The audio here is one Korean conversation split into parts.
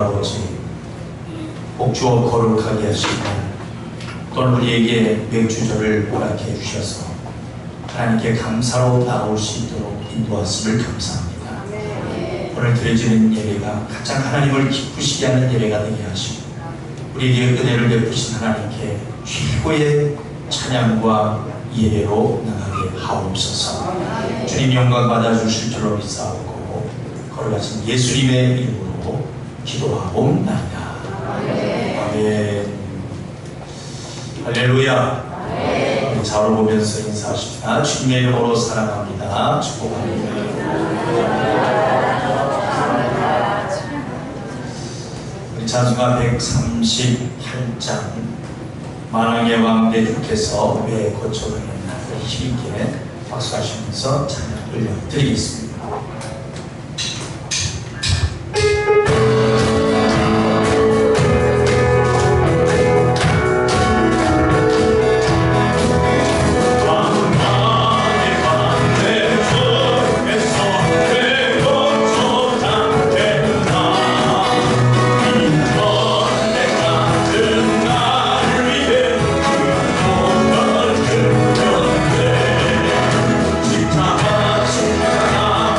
아버지, 복주어 거룩하게 하시고 또는 우리에게 맥주절을 허락해 주셔서 하나님께 감사로 나올 수 있도록 인도하심을 감사합니다. 오늘 드려지는 예배가 가장 하나님을 기쁘시게 하는 예배가 되게 하시고 우리에게 은혜를 베푸신 하나님께 최고의 찬양과 예배로 나가게 하옵소서. 주님 영광 받아주실 줄로 믿사옵고 거룩하신 예수님의 이름으로 기도하옵나이다. 아멘. 할렐루야. 우리 자로 보면서 인사하십니다. 주님의 이름으로 사랑합니다. 축복합니다. 우리 찬송가 138장 만왕의 왕 내 주께서 왜 고쳐가셨나 힘있게 박수하시면서 찬양을 드리겠습니다. 다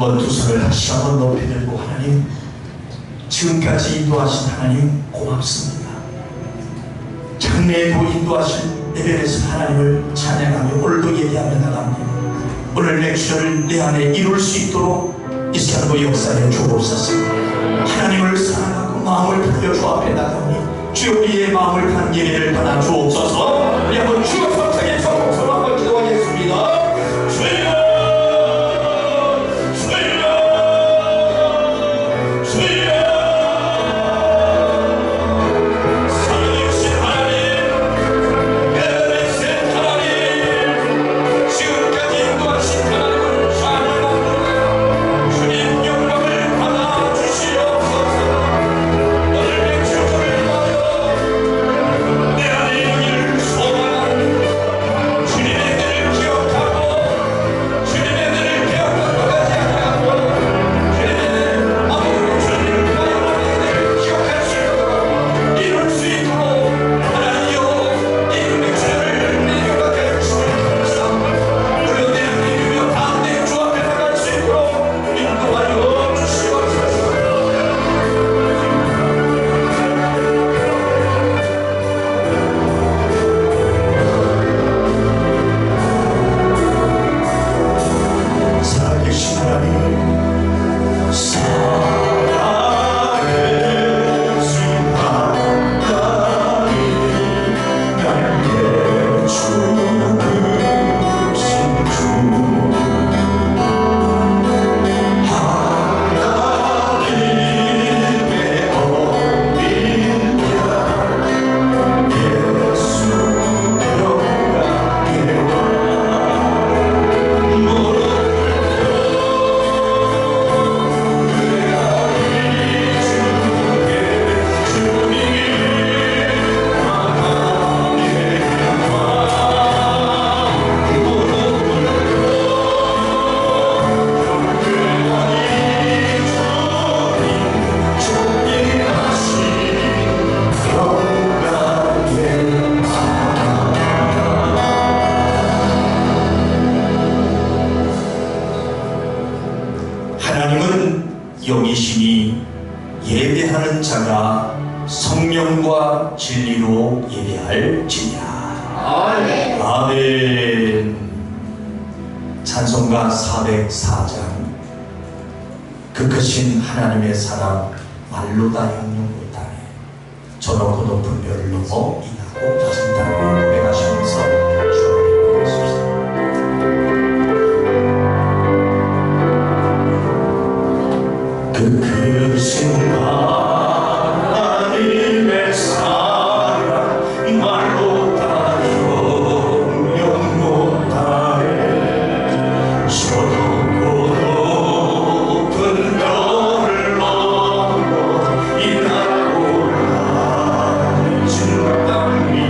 한번 두 손을 다시 한번 높이 들고 하나님, 지금까지 인도하신 하나님 고맙습니다. 장래에도 인도하신 레벨에서 하나님을 찬양하며 오늘도 예배하며 나갑니다. 오늘 렉처를 내 안에 이룰 수 있도록 이 시간도 역사에 주옵소서. 하나님을 사랑하고 마음을 풀려 주 앞에 나가니 주여 우리의 마음을 간 예배를 받아 주옵소서. 우리 한번 주여 성창의 성공서로 한번 기도하겠습니다. 영이시니 예배하는 자가 성령과 진리로 예배할지니라. 아멘. 아멘. 찬송가 404장. 그 크신 하나님의 사랑 말로 다 형용 못하네. 저 높고 높은 별을 넘어 인하고 낮은 땅을 고백하시면서 주를 부르십시다. 그 크신 하나님의 사랑 말로 다 형용 못하네. 저 높고 높은 별을 넘어 이 낮고 낮은 땅 위에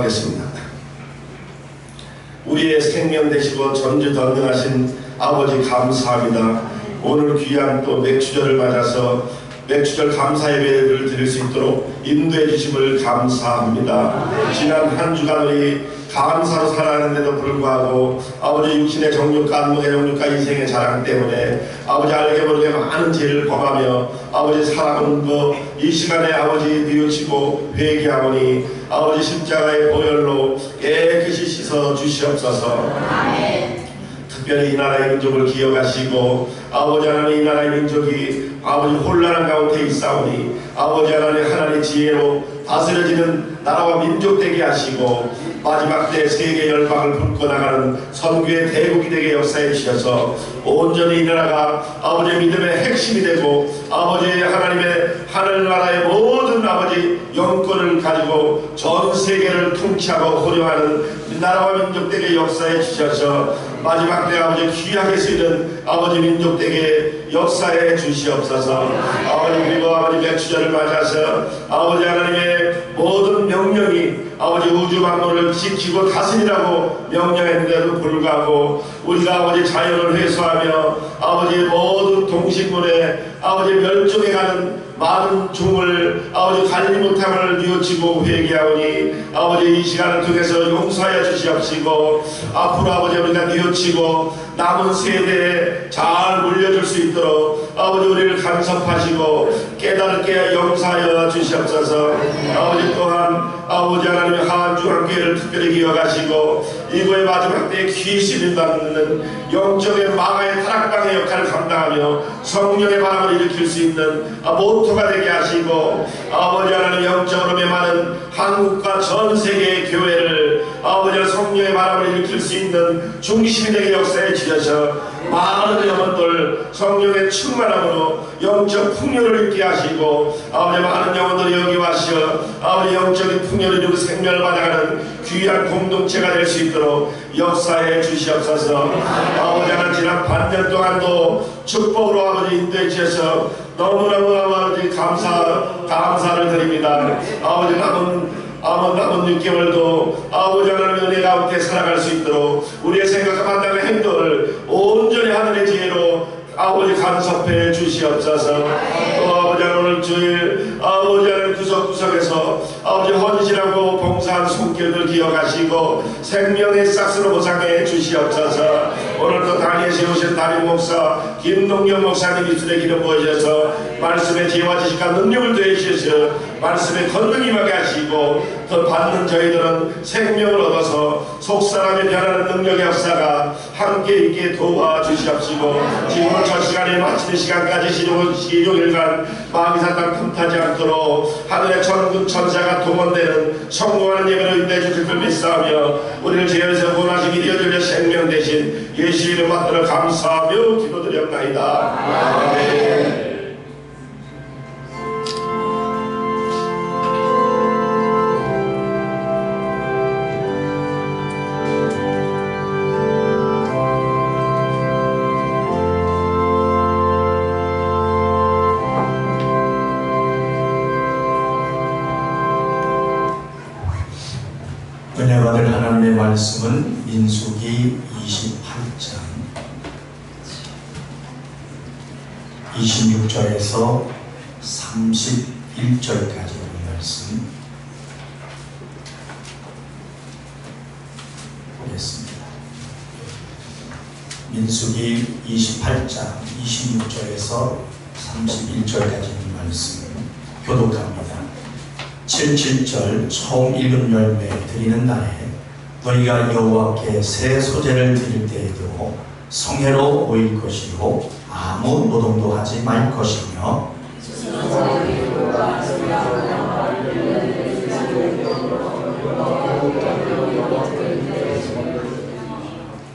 기도하겠습니다. 우리의 생명 되시고 전지전능하신 아버지 감사합니다. 오늘 귀한 또 맥주절을 맞아서 맥주절 감사 예배를 드릴 수 있도록 인도해 주심을 감사합니다. 지난 한 주간 우리 감사로 살아가는데도 불구하고 아버지 육신의 정욕과 안목의 정욕과 인생의 자랑 때문에 아버지 알게 모르게 많은 죄를 범하며 아버지 살아온 거 이 시간에 아버지 뉘우치고 회개하오니 아버지 십자가의 보혈로 깨끗이 씻어 주시옵소서. 특별히 이 나라의 민족을 기억하시고 아버지 하나님 이 나라의 민족이 아버지 혼란한 가운데 있사오니 아버지 하나님 지혜로 다스려지는 나라와 민족 되게 하시고 마지막 때 세계 열방을 불꺼나가는 선교의 대국이 되게 역사해 주셔서 온전히 이 나라가 아버지의 믿음의 핵심이 되고 아버지 하나님의 하늘나라의 모든 아버지 영권을 가지고 전 세계를 통치하고 호령하는 나라와 민족 되게 역사해 주셔서 마지막 때 아버지 귀하게 쓰이는 아버지 민족 되게 역사해 주시옵소서. 아버지 그리고 아버지 맥주절을 맞아서 아버지 하나님의 모든 명령이 아버지 우주 만물을 지키고 다스리라고 명령했는데도 불구하고 우리가 아버지 자연을 회수하며 아버지 모든 동식물의 아버지 멸종해 가는 많은 종을 아버지 관리 못함을 뉘우치고 회개하오니 아버지 이 시간을 통해서 용서하여 주시옵시고 앞으로 아버지 우리가 뉘우치고 남은 세대에 잘 물려줄 수 있도록 아버지 우리를 간섭하시고 깨닫게 용서하여 주시옵소서. 아버지 또한 아버지 하나님의 한중앙교회를 특별히 기억하시고 이거의 마지막 때에 귀신을 받는 영적의 마가의 타락방의 역할을 감당하며 성령의 바람을 일으킬 수 있는 모토가 되게 하시고 아버지 하나님 영적으로 메마른 한국과 전 세계의 교회를 아버지 성령의 바람을 일으킬 수 있는 중심이 되게 역사해 주셔서 많은 영혼들 성령의 충만함으로 영적 풍요를 있게 하시고 아버지 많은 영혼들이 여기 와서 아버지 영적인 풍요를 이루고 생명을 받아가는 귀한 공동체가 될 수 있도록 역사해 주시옵소서. 아버지 하나님 지난 반년 동안도 축복으로 아버지 인도해 주셔서 너무너무 아버지 감사를 드립니다. 아버지 남은 6개월도 아버지 하나님의 은혜 가운데 살아갈 수 있도록 우리의 생각과 판단과 행동을 온전히 하늘의 지혜로 아버지 간섭해 주시옵소서. 또 아버지 하나님 오늘 주일 아버지 하나님 구석구석에서 아버지 헌신하고 봉사한 손길을 기억하시고 생명의 싹스로 보상해 주시옵소서. 오늘도 당에 세우신 담임 목사 김동영 목사님 입술에 기름 부어주셔서 말씀의 지혜와 지식과 능력을 더해 주셔서 말씀의 권능이 임하게 하시고 더 받는 저희들은 생명을 얻어서 속사람이 변하는 능력의 역사가 함께 있게 도와주시옵시고 지금은 저 시간에 마치는 시간까지 시종일관 마귀사탄 틈타지 않도록 하늘의 천군 천사가 동원되는 성공하는 예배를 인도해 주실 줄 믿사오며 우리를 제연에서 원하시기 이어주려 생명 대신 예수 이름 받들어 감사하며 기도드렸나이다. 아멘. 은혜 받을 하나님의 말씀은 민수기 28장 26절에서 31절까지 말씀 보겠습니다. 민수기 28장 26절에서 31절까지 말씀 교독합니다. 77절 처음 익은 열매 드리는 날에 너희가 여호와께 새 소재를 드릴 때에도 성회로 모일 것이고 아무 노동도 하지 말 것이며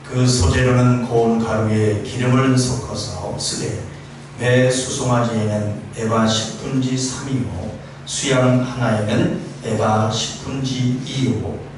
그 소재로는 고운 가루에 기름을 섞어서 쓰되 매 수송아지에는 에바 10분지 3이요 수양 하나에는 에바 10분지 2요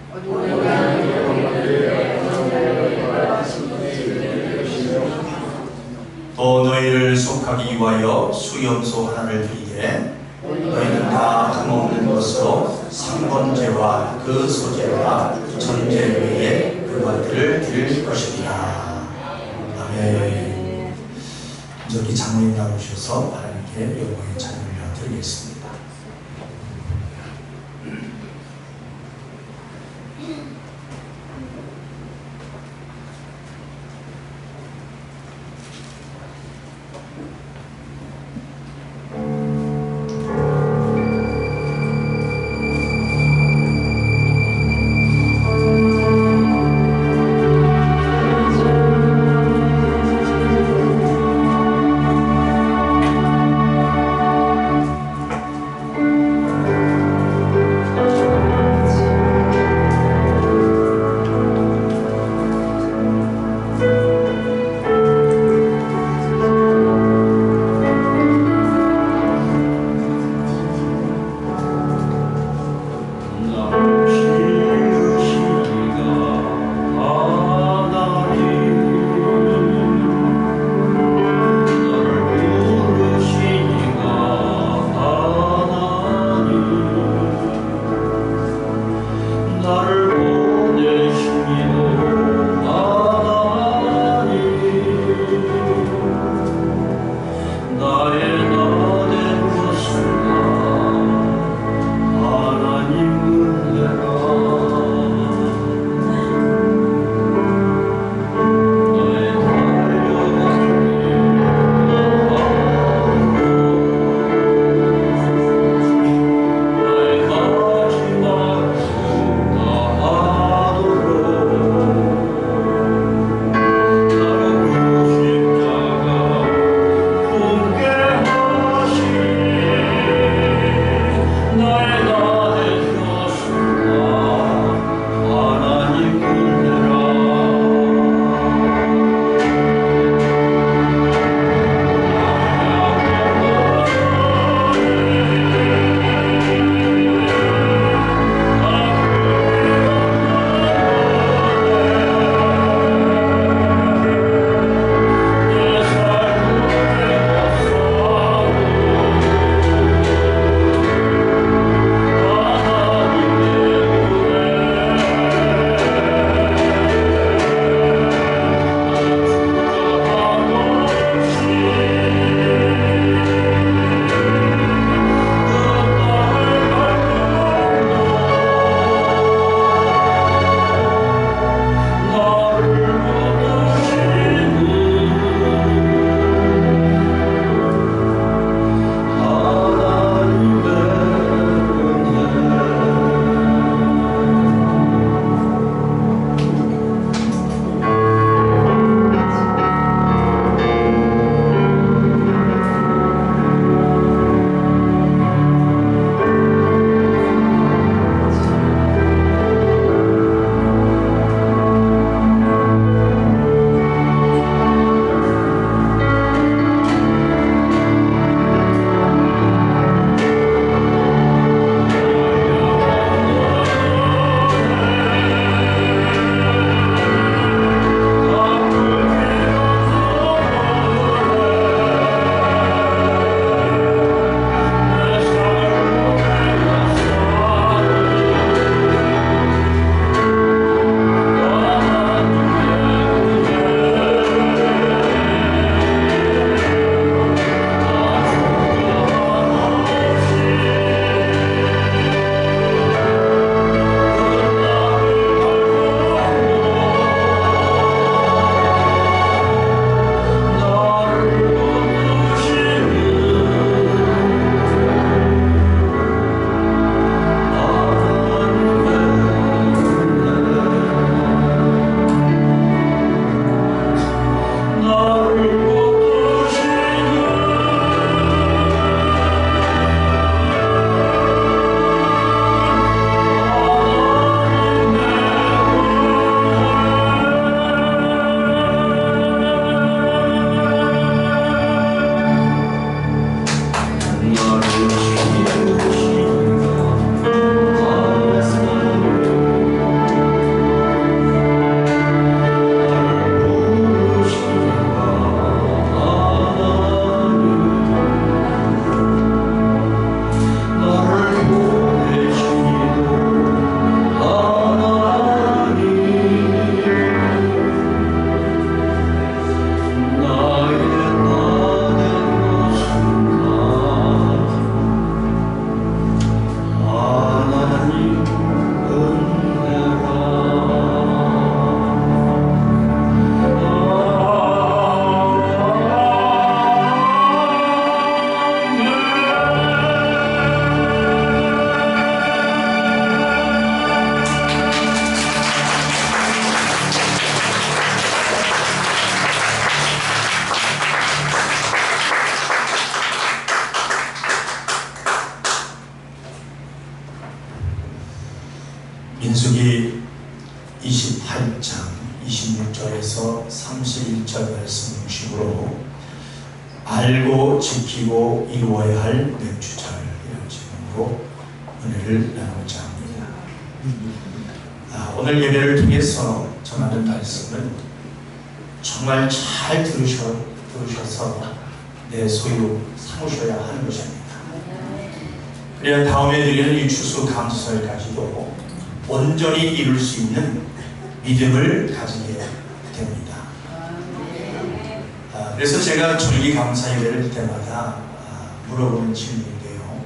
또 너희를 속하기 위하여 수염소 하나를 드리되 너희는 다 흠없는 것으로 3번 제와 주제와 그 소재와 전제외에 그것들을 드릴 것입니다. 아멘. 저기 장로님 나오셔서 하나님께 영광의 찬양을 드리겠습니다. 28장 26절에서 31절 말씀 중심으로 알고 지키고 이루어야 할 맥주절 이런 제목으로 은혜를 나누고자 합니다. 오늘 예배를 통해서 전하는 말씀은 정말 잘 들으셔서 내 소유 삼으셔야 하는 것입니다. 그래야 다음에 드리는 이 추수감사절까지도 온전히 이룰 수 있는 믿음을 가지게 됩니다. 그래서 제가 절기감사 예배를 할 때마다 물어보는 질문인데요.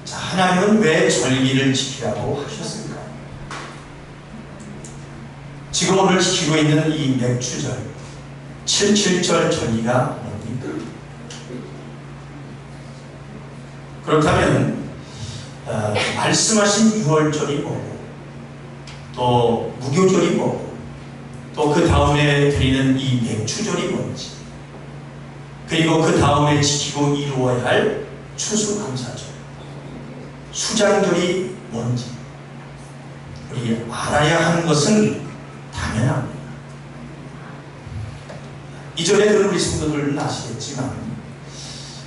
자, 하나님은 왜 절기를 지키라고 하셨을까요? 지금 오늘 지키고 있는 이 맥주절 77절 절기가 뭡니까? 그렇다면 말씀하신 6월절이 뭐고 또 무교절이 뭐고 또 그 다음에 드리는 이 맥주절이 뭔지 그리고 그 다음에 지키고 이루어야 할 추수감사절 수장절이 뭔지 우리 알아야 하는 것은 당연합니다. 이전에 들은 우리 성도들은 아시겠지만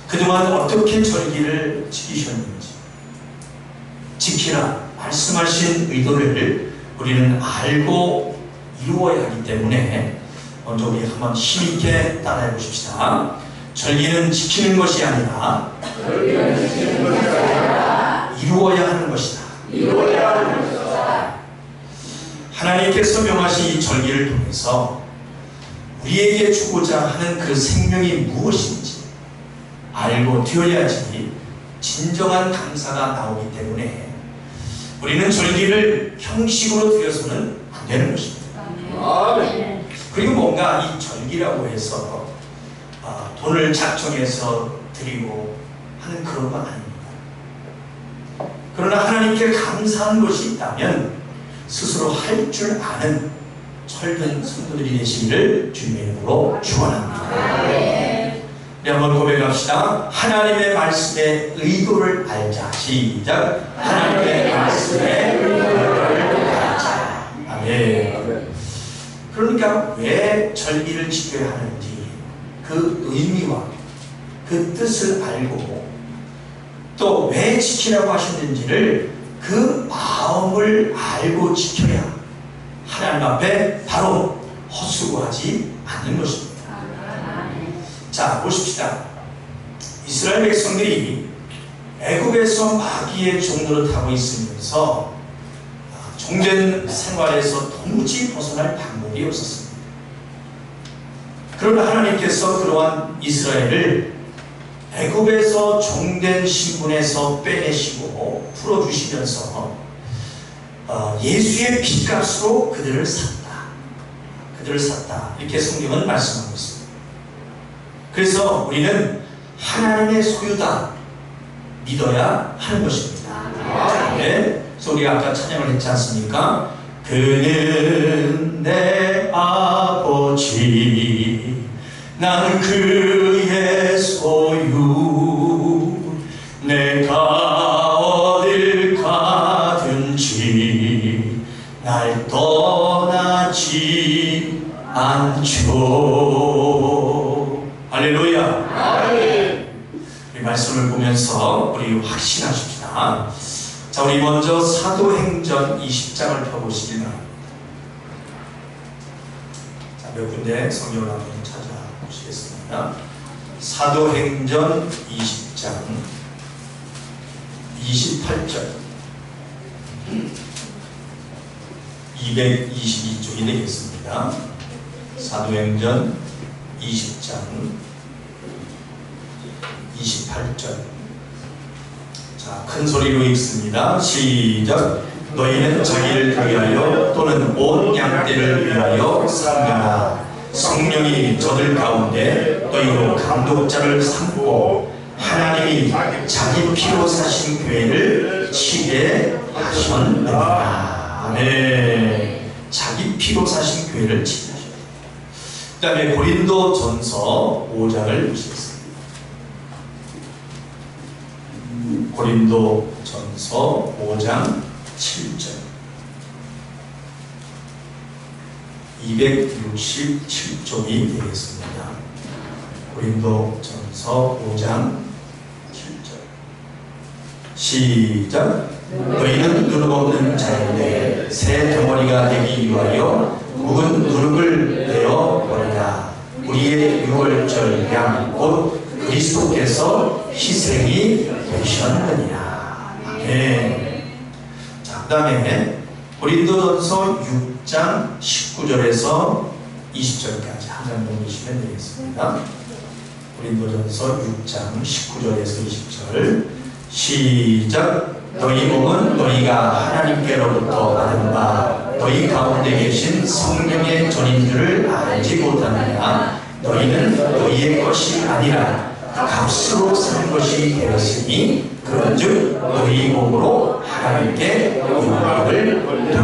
그동안 어떻게 절기를 지키셨는지 지키라 말씀하신 의도를 우리는 알고 이루어야 하기 때문에 먼저 우리 한번 힘있게 따라해 보십시다. 절기는 지키는 것이 아니라 이루어야 하는 것이다. 하나님께서 명하신 이 절기를 통해서 우리에게 주고자 하는 그 생명이 무엇인지 알고 되어야지 진정한 감사가 나오기 때문에 우리는 절기를 형식으로 드려서는 안 되는 것입니다. 그리고 뭔가 이 절기라고 해서 돈을 작정해서 드리고 하는 그런 건 아닙니다. 그러나 하나님께 감사한 것이 있다면 스스로 할 줄 아는 철든 성도들이 되시기를 주님의 이름으로 축원합니다. 네, 한번 고백합시다. 하나님의 말씀의 의도를 알자. 시작. 하나님의 말씀의 의도를 알자. 아멘. 그러니까 왜 절기를 지켜야 하는지 그 의미와 그 뜻을 알고 또 왜 지키라고 하셨는지를 그 마음을 알고 지켜야 하나님 앞에 바로 헛수고하지 않는 것입니다. 자, 보십시다. 이스라엘 백성들이 애굽에서 마귀의 종노릇 하고 있으면서 종된 생활에서 도무지 벗어날 방법이 없었습니다. 그러나 하나님께서 그러한 이스라엘을 애굽에서 종된 신분에서 빼내시고 풀어주시면서 예수의 핏값으로 그들을 샀다. 이렇게 성경은 말씀하고 있습니다. 그래서 우리는 하나님의 소유다 믿어야 하는 것입니다. 네. 그래서 우리가 아까 찬양을 했지 않습니까? 그는 내 아버지 난 그의 소유 내가 어딜 가든지 날 떠나지 않죠. 할렐루야. 이 말씀을 보면서 우리 확신하십시다. 자, 우리 먼저 사도행전 20장을 펴보시기 바랍니다. 자, 몇 군데 성경을 한번 찾아보시겠습니다. 사도행전 20장 28절 222쪽이 되겠습니다. 사도행전 20장 28절. 자, 큰 소리로 읽습니다. 시작. 너희는 자기를 위하여 또는 온 양떼를 위하여 상관하라. 성령이 저들 가운데 너희로 감독자를 삼고 하나님이 자기 피로 사신 교회를 치게 하셨느니라. 아멘. 자기 피로 사신 교회를 치게 하셨다. 그 다음에 고린도전서 5장을 보시겠습니다. 고린도전서 5장 7절. 267쪽이 되겠습니다. 고린도전서 5장 7절 시작. 너희는 누룩 없는 자인데 새 덩어리가 되기 위하여 묵은 누룩을 내어 버리라. 우리의 유월절 양 곧 그리스도께서 희생이 되셨느니라. 아멘. 자, 그 다음에 고린도전서 6장 19절에서 20절까지 한 장 넘기시면 되겠습니다. 고린도전서 6장 19절에서 20절 시작. 너희 몸은 너희가 하나님께로부터 받은 바 너희 가운데 계신 성령의 전인 줄을 알지 못하느냐. 너희는 너희의 것이 아니라 값으로 산 것이 되었으니 그런즉 너희 몸으로 하나님께 영광을 돌리라.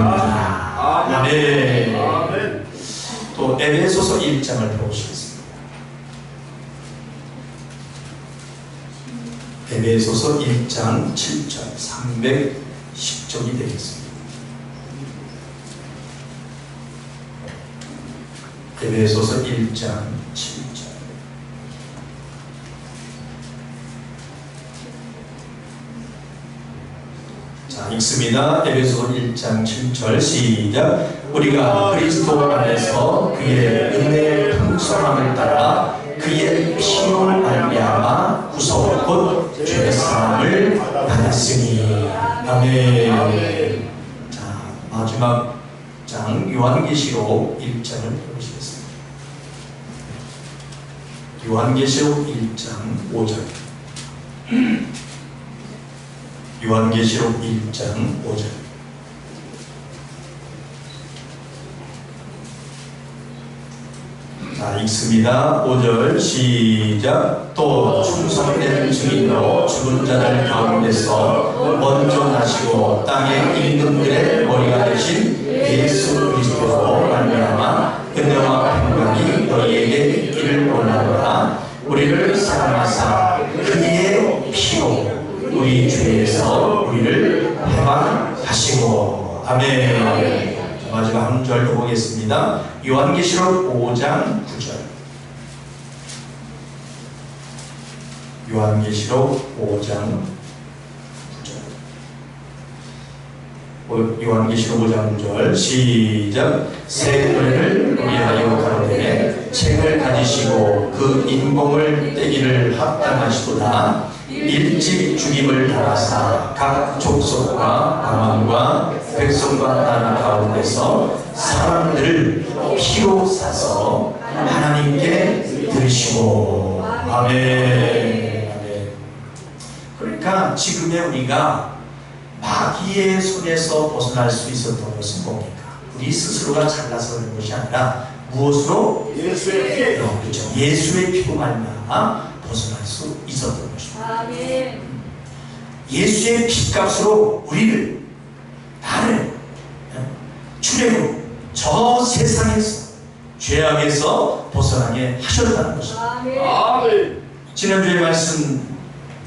아멘. 또 에베소서 1장을 보시겠습니다. 에베소서 1장 7절 310쪽이 되겠습니다. 에베소서 1장 7절. 자, 읽습니다. 에베소서 1장 7절 시작. 우리가 그리스도 안에서 그의 은혜의 풍성함을 따라 그의 피로 말미암아 구속 곧 죄 사함을 받았으니. 아멘. 자, 마지막 장 요한계시록 1장을 보시겠습니다. 요한계시록 1장 5절. 요한계시록 1장 5절. 자, 읽습니다. 5절 시작. 또 충성된 증인으로 죽은 자들 가운데서 먼저 나시고 땅의 임금들의 머리가 되신 예수 그리스도로 말미암아 은혜와 평강이 너희에게 있기를 원하노라. 우리를 사랑하사 그의 피로 우리 죄에서 우리를 해방하시고. 아멘. 마지막 한 절 더 보겠습니다. 요한계시록 5장 9절. 요한계시록 5장 9절. 요한계시록 5장 9절 시작. 새 노래를 위하여 가로되 책을 가지시고 그 인공을 떼기를 합당하시도다. 일찍 죽임을 당하사 각 족속과 방언과 백성과 나라 가운데서 사람들을 피로 사서 하나님께 드리시고. 아멘. 아멘. 그러니까 지금의 우리가 마귀의 손에서 벗어날 수 있었던 것은 뭡니까? 우리 스스로가 잘나서 그런 것이 아니라 무엇으로? 예수의 피. 그렇죠. 예수의 피로 말미암아 벗어날 수 있었던 것입니다. 아멘. 예수의 피값으로 우리를, 나를 출애굽 저 세상에서 죄악에서 벗어나게 하셨다는 것입니다. 아멘. 지난주에 말씀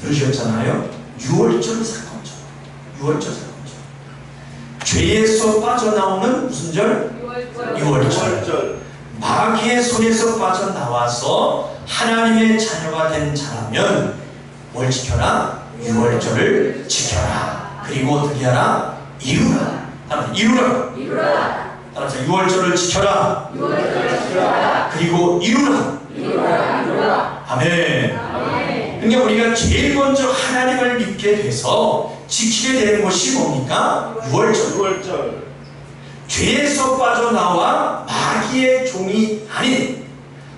들으셨잖아요. 6월절 사건처럼. 6월절 사건처럼. 죄에서 빠져나오는 무슨 절? 6월절. 마귀의 손에서 빠져나와서 하나님의 자녀가 된 자라면 뭘 지켜라? 6월절을 지켜라. 그리고 어떻게 하라? 이루라. 따라서 이루라. 따라서 6월절을 지켜라. 그리고 이루라. 아멘. 그러니까 우리가 제일 먼저 하나님을 믿게 돼서 지키게 되는 것이 뭡니까? 6월절. 죄에서 빠져나와 마귀의 종이 아닌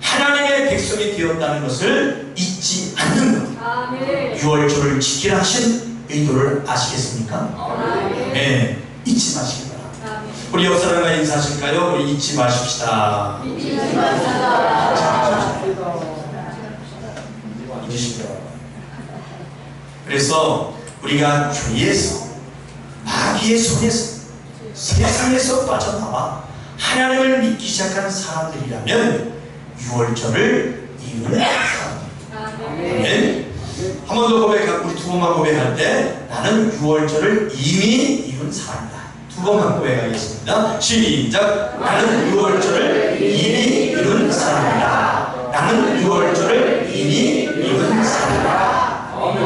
하나님의 백성이 되었다는 것을 잊지 않는 것. 6월절을 지키라 하신 의도를 아시겠습니까? 네, 잊지 마시기 바랍니다. 우리 옆 사람과 인사하실까요? 우리 잊지 마십시다. 잊으시기 바랍니다. 그래서 우리가 죄에서 마귀의 손에서 세상에서 빠져나와 하나님을 믿기 시작한 사람들이라면 6월절을 이루는 사람입니다. 한 번 더 고백하고 우리 두 번만 고백할 때 나는 6월절을 이미 이룬 사람이다. 두 두 번 갖고 외가겠습니다. 시작. 나는 유월절을 이미 이룬 사람이다. 나는 유월절을 이미 이룬 사람이다.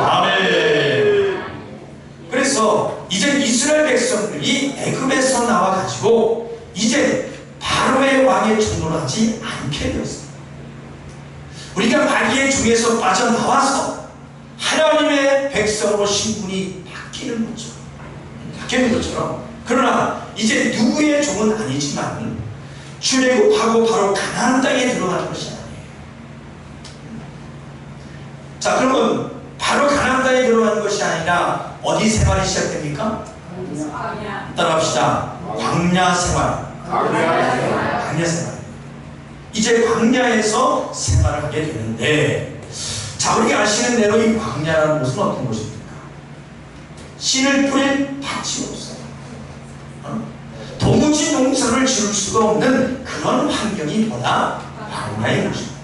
아멘. 그래서 이제 이스라엘 백성들이 애굽에서 나와가지고 이제 바로의 왕의 종로를 하지 않게 되었습니다. 우리가 마귀의 중에서 빠져나와서 하나님의 백성으로 신분이 바뀌는 것처럼 그러나 이제 누구의 종은 아니지만 출애굽하고 바로 가나안 땅에 들어가는 것이 아니에요. 자, 그러면 바로 가나안 땅에 들어가는 것이 아니라 어디 생활이 시작됩니까? 따라합시다. 광야 생활. 광야 생활. 이제 광야에서 생활을 하게 되는데, 자, 우리가 아시는 대로 이 광야라는 곳은 어떤 곳입니까? 씨를 뿌릴 밭이 없어요. 도무지 농사를 지을 수가 없는 그런 환경이 뭐다? 광야의 곳입니다.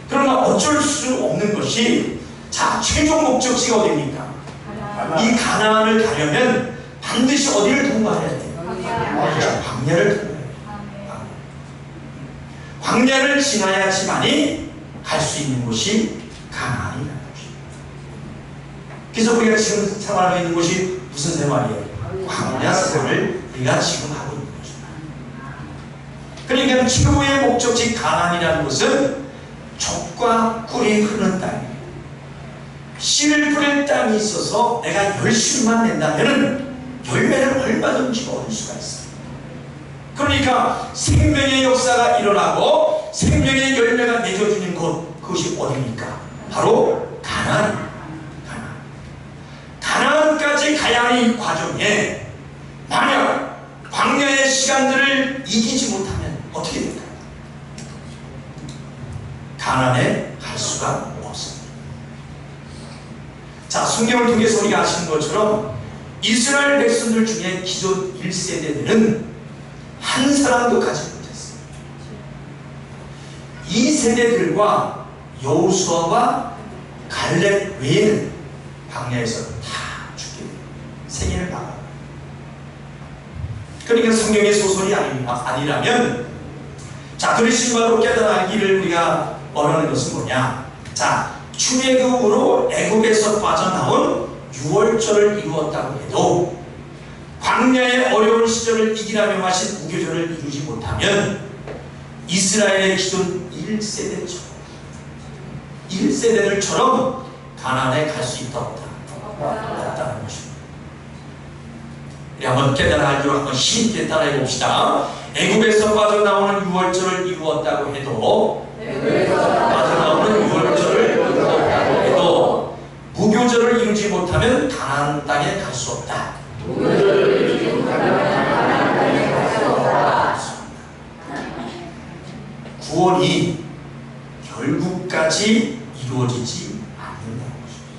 그러나 어쩔 수 없는 것이, 자, 최종 목적지가 어디입니까? 이 가나안을 가려면 반드시 어디를 통과해야 돼요? 광야를 통과해야 돼요. 광야를 지나야지만이 갈 수 있는 곳이 가나안이라는 것입니다. 그래서 우리가 지금 생활하고 있는 곳이 무슨 생활이에요? 광야 생활을 우리가 지금 하고 있는 것입니다. 그러니까 최고의 목적지 가나안이라는 것은 젖과 꿀이 흐르는 땅이에요. 씨를 뿌릴 땅이 있어서 내가 열심히만 낸다면 열매를 얼마든지 얻을 수가 있어요. 그러니까 생명의 역사가 일어나고 생명의 열매가 맺어지는 곳, 그것이 어디입니까? 바로 가나안입니다. 가나안까지 가야 하는 이 과정에 만약 광야의 시간들을 이기지 못하면 어떻게 될까요? 가나안에 갈 수가 없습니다. 자, 성경을 통해서 우리가 아시는 것처럼 이스라엘 백성들 중에 기존 1세대들은 한 사람도 가지 못했어요. 이 세대들과 여호수아와 갈렙 외에는 광야에서 다 죽게 돼요. 생애를 막아요. 그러니까 성경의 소설이 아니라면, 자, 그러신 바로 깨달아 알기를 우리가 원하는 것은 뭐냐? 자, 출애굽으로 애굽에서 빠져나온 유월절을 이루었다고 해도 광야의 어려운 시절을 이기라며 하신 무교절을 이루지 못하면 이스라엘의 기존 1세대들처럼 가나안에 갈 수 있다 없다? 없다는 것입니다. 우리 한번 깨달아 알기로 한번 힘있게 따라해 봅시다. 애굽에서 빠져나오는 유월절을 이루었다고 해도 빠져나오는 유월절을 이루었다고 해도 무교절을 이루지 못하면 가나안 땅에 갈 수 없다. 구원이 결국까지 이루어지지 않는다는 것입니다.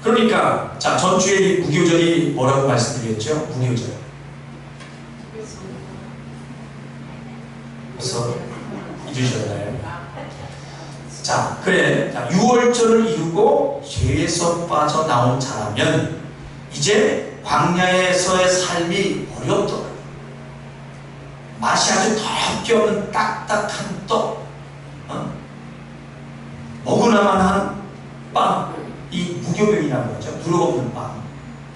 그러니까, 자, 전주에 무교절이 뭐라고 말씀드렸죠? 무교절. 벌써 잊으셨나요? 자, 그래. 자, 유월절을 이루고 죄에서 빠져나온 자라면 이제 광야에서의 삶이 어렵더라고요. 맛이 아주 더럽게 없는 딱딱한 떡, 먹으나만 한 빵, 이 무교병이라고 하죠. 누룩 없는 빵.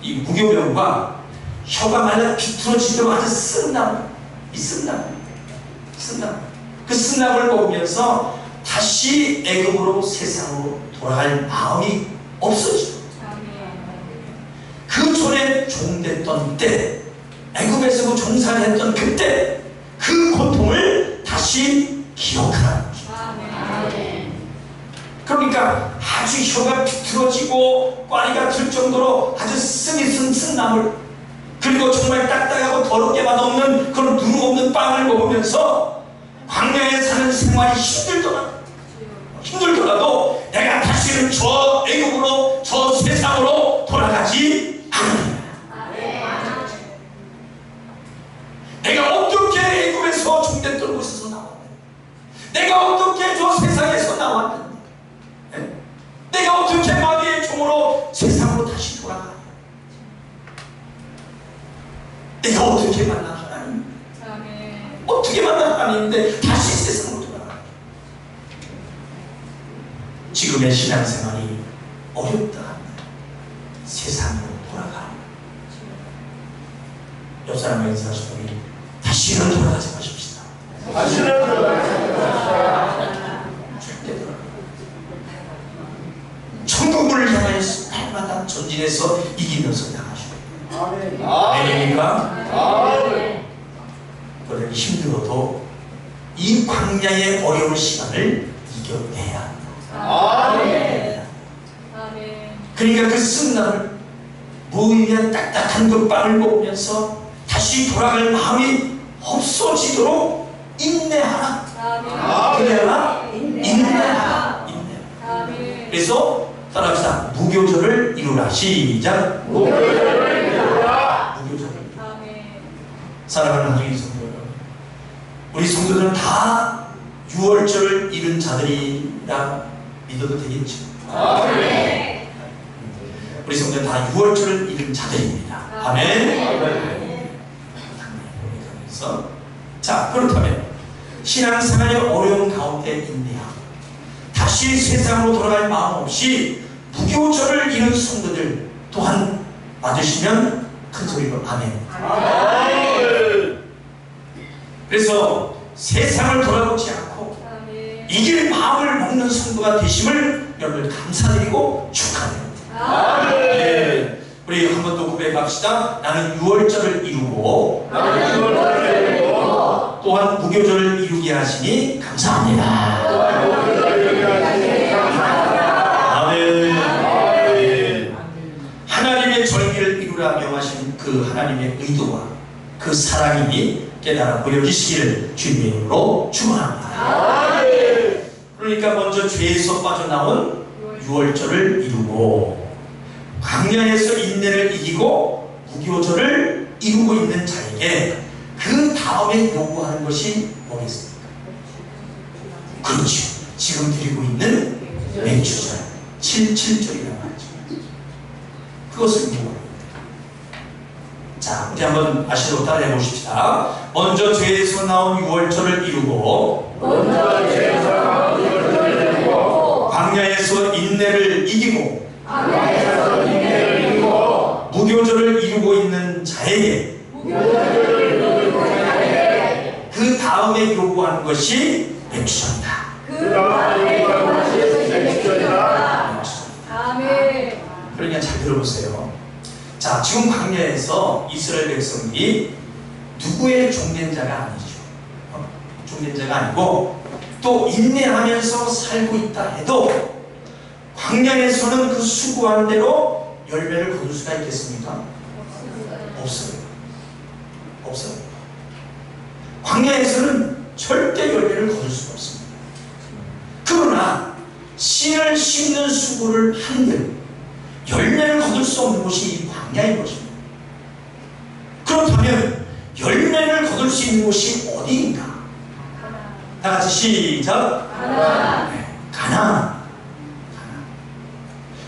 이 무교병과 혀가 말라 비틀어지도록 아주 쓴나물, 이 쓴나물. 그 쓴나물을 먹으면서 다시 애굽으로 세상으로 돌아갈 마음이 없어지죠. 그 전에 종됐던 때, 애굽에서 그 종사를 했던 그때 그 고통을 다시 기억하라는 거죠. 그러니까 아주 혀가 비틀어지고 꽈리가 들 정도로 아주 쓴 나물, 그리고 정말 딱딱하고 더럽게 맛없는 그런 누룩 없는 빵을 먹으면서 광야에 사는 생활이 힘들더라도 내가 다시는 저 애굽으로, 저 세상으로 돌아가지 않는다. 내가 어떻게 애굽에서 종됐던 곳에서 나왔는데, 내가 어떻게 저 세상에서 나왔는데, 내가 어떻게 마귀의 종으로 세상으로 다시 돌아가냐. 내가 어떻게 만나 하나님? 어떻게 만나 하나님인데 다시 세상으로 돌아가. 지금의 신앙생활이 어렵다 하면 세상으로 돌아가. 옆 사람과 인사하시고 다시는 돌아가지 마십시다. 다시는 돌아가지 절대 돌아가. 천국을 향해서 날마다 전진해서 이기면서 나가시고. 아멘입니까? 그러니 힘들어도 이 광야의 어려운 시간을 이겨내야 한다. 그러니까 그 쓴날을 무의미한 딱딱한 그 빵을 먹으면서 다시 돌아갈 마음이 없어지도록 인내하라. 그래야 인내하라. 그래서 따라합시다. 무교절을 이루라. 시작. 무교절을 이루라. 무교절. 사랑하는 하나님 성도 여러분, 우리 성도들은 다 6월절을 이룬 자들이라 믿어도 되겠죠? 우리 성도들은 다 6월절을 이룬 자들입니다. 아멘. 그래서 자, 그렇다면 신앙생활의 어려운 가운데 인내하고 다시 세상으로 돌아갈 마음 없이 무교절을 이룬 성도들 또한 맞으시면 큰 소리로 아멘. 그래서 세상을 돌아보지 않고 이길 마음을 먹는 성도가 되심을 여러분을 감사드리고 축하드립니다. 네. 우리 한 번 더 고백합시다. 나는 6월절을 이루고 또한 무교절을 이루게 하시니 감사합니다. 아멘. 하나님의 절기를 이루라 명하신 그 하나님의 의도와 그 사랑이 깨달아 보여지시기를 주님의 이름으로 축원합니다. 그러니까 먼저 죄에서 빠져나온 6월절을 이루고 광야에서 인내를 이기고 무교절을 이루고 있는 자에게 그 다음에 요구하는 것이 뭐겠습니까? 그렇죠. 지금 드리고 있는 맥주절 7.7절이라고 하죠. 그것을 요구합니다. 자, 우리 한번 아시도록 따라 해보십시다. 먼저 죄에서 나온 6월절을 이루고 광야에서 인내를 이기고 무교절을 이루고 있는 자에게 그 다음에 요구하는 것이 맥주절이다. 그러니까 잘 들어보세요. 자, 지금 광야에서 이스라엘 백성들이 누구의 종된 자가 아니죠. 종된 자가 아니고 또 인내하면서 살고 있다 해도 광야에서는 그 수고한 대로 열매를 거둘 수가 있겠습니까? 없어요. 없어요. 광야에서는 절대 열매를 거둘 수가 없습니다. 그러나 씨를 심는 수고를 한들 열매를 거둘 수 없는 곳이 이 광야인 것입니다. 그렇다면 열매를 거둘 수 있는 곳이 어디인가? 다 같이 시작. 가나안.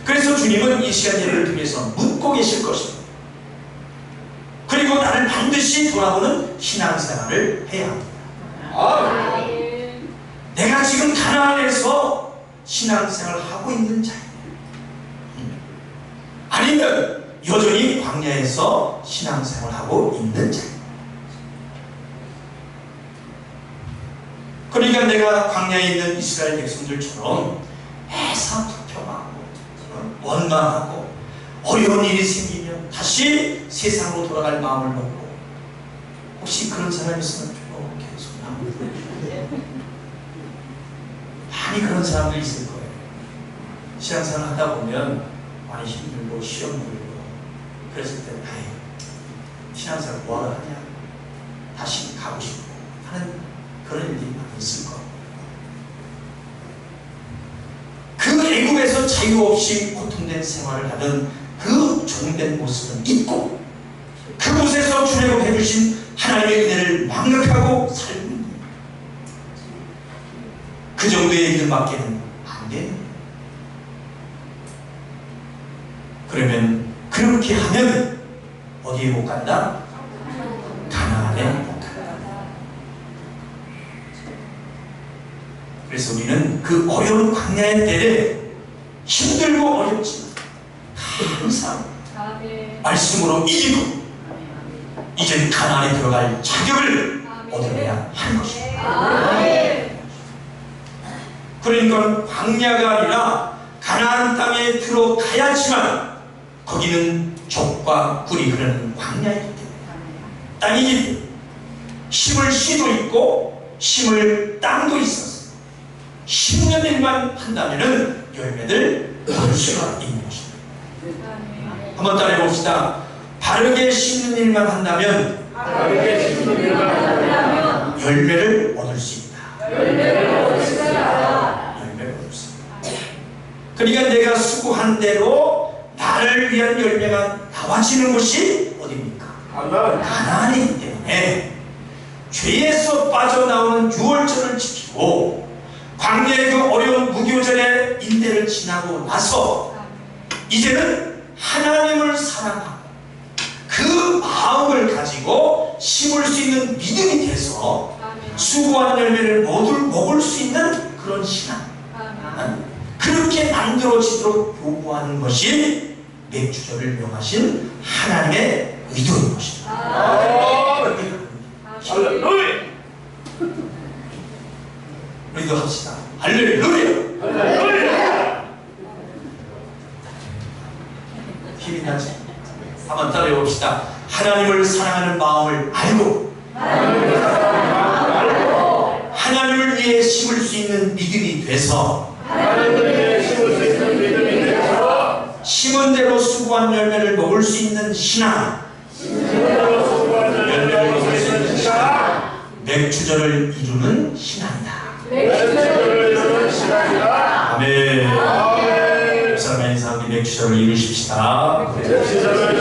그래서 주님은 이 시간 예배를 통해서 묻고 계실 것입니다. 그리고 나를 반드시 돌아보는 신앙생활을 해야 합니다. 내가 지금 가나안에서 신앙생활을 하고 있는 자예요. 아니면 여전히 광야에서 신앙생활을 하고 있는 자예요. 그러니까 내가 광야에 있는 이스라엘 백성들처럼 애사투평하고 원망하고 어려운 일이 생기면 다시 세상으로 돌아갈 마음을 먹고, 혹시 그런 사람이 있으면 계속 많이 그런 사람들이 있을 거예요. 신앙생활 하다 보면 많이 힘들고 시험 들고 그랬을 때 신앙생활 뭐하러 하냐, 다시 가고 싶고 하는 그런 일들이 많이 있을 거예요. 그 애국에서 자유 없이 고통된 생활을 하던 그 종된 모습은 있고, 그곳에서 주려고 해주신 하나님의 은혜를 망각하고 살고 있는 거예요. 그 정도의 믿음밖에는 안 되는 거예요. 그러면 그렇게 하면 어디에 못 간다? 그래서 우리는 그 어려운 광야의 때에 힘들고 어렵지만 항상 말씀으로 이기고 이젠 가나안에 들어갈 자격을 얻어내야 하는 것입니다. 그러니까 광야가 아니라 가나안 땅에 들어가야지만 거기는 족과 꿀이 흐르는 광야이기 때문에, 땅이기 때문에 심을 씨도 있고 심을 땅도 있어서 심는 일만 한다면 열매를 얻을 수가 있는 것입니다. 한번 따라해 봅시다. 바르게 심는 일만 한다면 열매를 얻을 수 있다. 열매를 얻을 수 있다. 그러니까 내가 수고한 대로 나를 위한 열매가 나와지는 곳이 어디입니까? 가나안이기 때문에 죄에서 빠져나오는 유월절을 지키고 광야의 그 어려운 무교절의 인대를 지나고 나서 이제는 하나님을 사랑하고 그 마음을 가지고 심을 수 있는 믿음이 돼서 수고한 열매를 먹을 수 있는 그런 신앙, 그렇게 만들어지도록 요구하는 것이 맥주절을 명하신 하나님의 의도인 것입니다. 할렐루야! 우리도 합시다. 할렐루야! 할렐루야! 힘이 나지? 한번 따라해 봅시다. 하나님을 사랑하는 마음을 알고 하나님을 위해 심을 수 있는 믿음이 돼서 심은 대로 수고한 열매를 먹을 수 있는 신앙, 열매를 먹을 수 있는 신앙, 맥주절을 이루는 신앙이다. 아멘. 사랑하는 인사함이 맥주절을 이루십시다. 맥주절을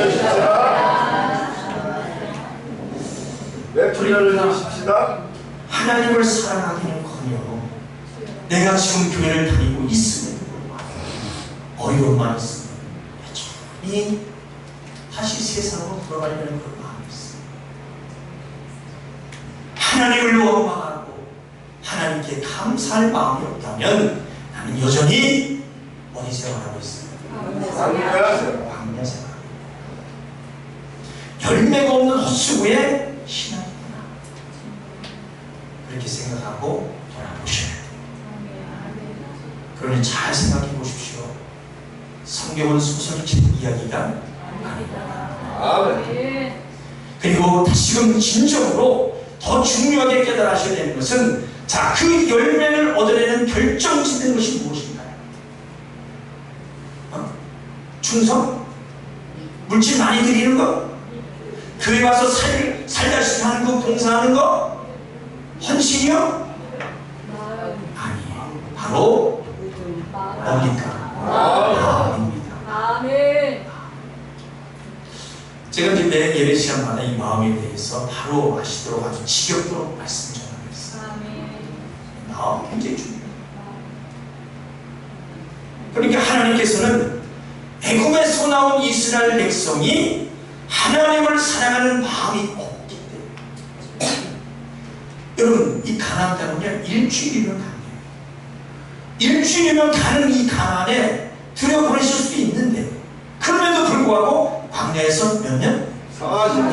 이루십시다. 하나님을 사랑하기는커녕 내가 지금 교회를 다니고 있으면 어려움만 있으면 여전히 다시 세상으로 돌아가려는 그런 마음이 있어. 하나님을 원망하고 하나님께 감사할 마음이 없다면 나는 여전히 어디 생활하고 있어요? 광야 생활. 열매가 없는 헛수고의 신앙이구나. 그렇게 생각하고 돌아보셔야 돼요. 그러니 잘 생각해 보십시오. 성경은 소설책 이야기가 아닙니다. 그리고 다시금 진정으로 더 중요하게 깨달으셔야 되는 것은, 자, 그 열매를 얻어내는 결정짓는 것이 무엇인가요? 충성? 물질 많이 드리는 거? 교회 와서 살다시피 하는 거, 봉사하는 거? 헌신이요? 아니에요. 바로 뭡니까? 마음입니다. 아멘. 제가 이제 매 예배 시간마다 이 마음에 대해서 바로 아시도록 아주 지겹도록 말씀 전하고 있어요. 마음 굉장히 중요해요. 그러니까 하나님께서는 애굽에서 나온 이스라엘 백성이 하나님을 사랑하는 마음이 없기 때문에, 여러분, 이 가나안 땅은요, 일주일이면 가요. 일주일이면 가는 이 가나안에 들여보내실 수도 있는데, 그럼에도 불구하고 광야에서 몇 년? 40년.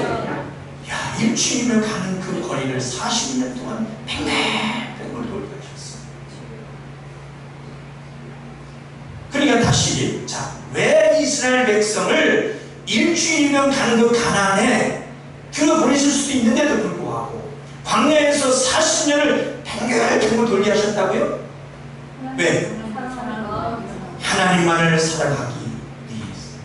야, 일주일이면 가는 그 거리를 40년 동안 뱅뱅뱅을 돌고 가셨어요. 그러니까 다시, 자, 왜 이스라엘 백성을 일주일이면 가는 그 가나안에 들여보내실 수도 있는데도 불구하고 광야에서 40년을 뱅글뱅글 돌게 하셨다고요? 왜? 하나님만을 사랑하기 위해서.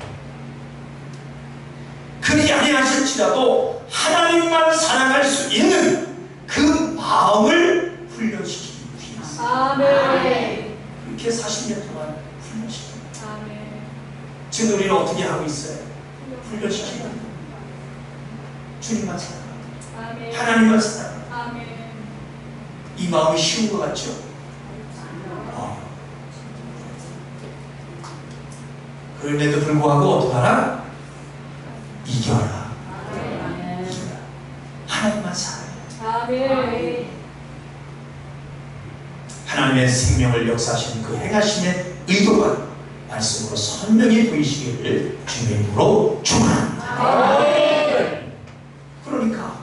그리 아니하실지라도 하나님만 사랑할 수 있는 그 마음을 훈련시키기 위해서. 아멘. 그렇게 40년 동안 훈련시킵니다. 아멘. 지금 우리는 어떻게 하고 있어요? 훈련시키는 주님만 사랑합니다. 아멘. 하나님만 사랑합니다. 아멘. 이 마음이 쉬운 것 같죠? 그럼에도 불구하고 어떡하라? 이겨라. 이겨라. 하나님만 사랑해. 아멘. 하나님의 생명을 역사하시는 그 행하심의 의도가 말씀으로 선명히 보이시기를 주님의 이름으로 축원합니다. 그러니까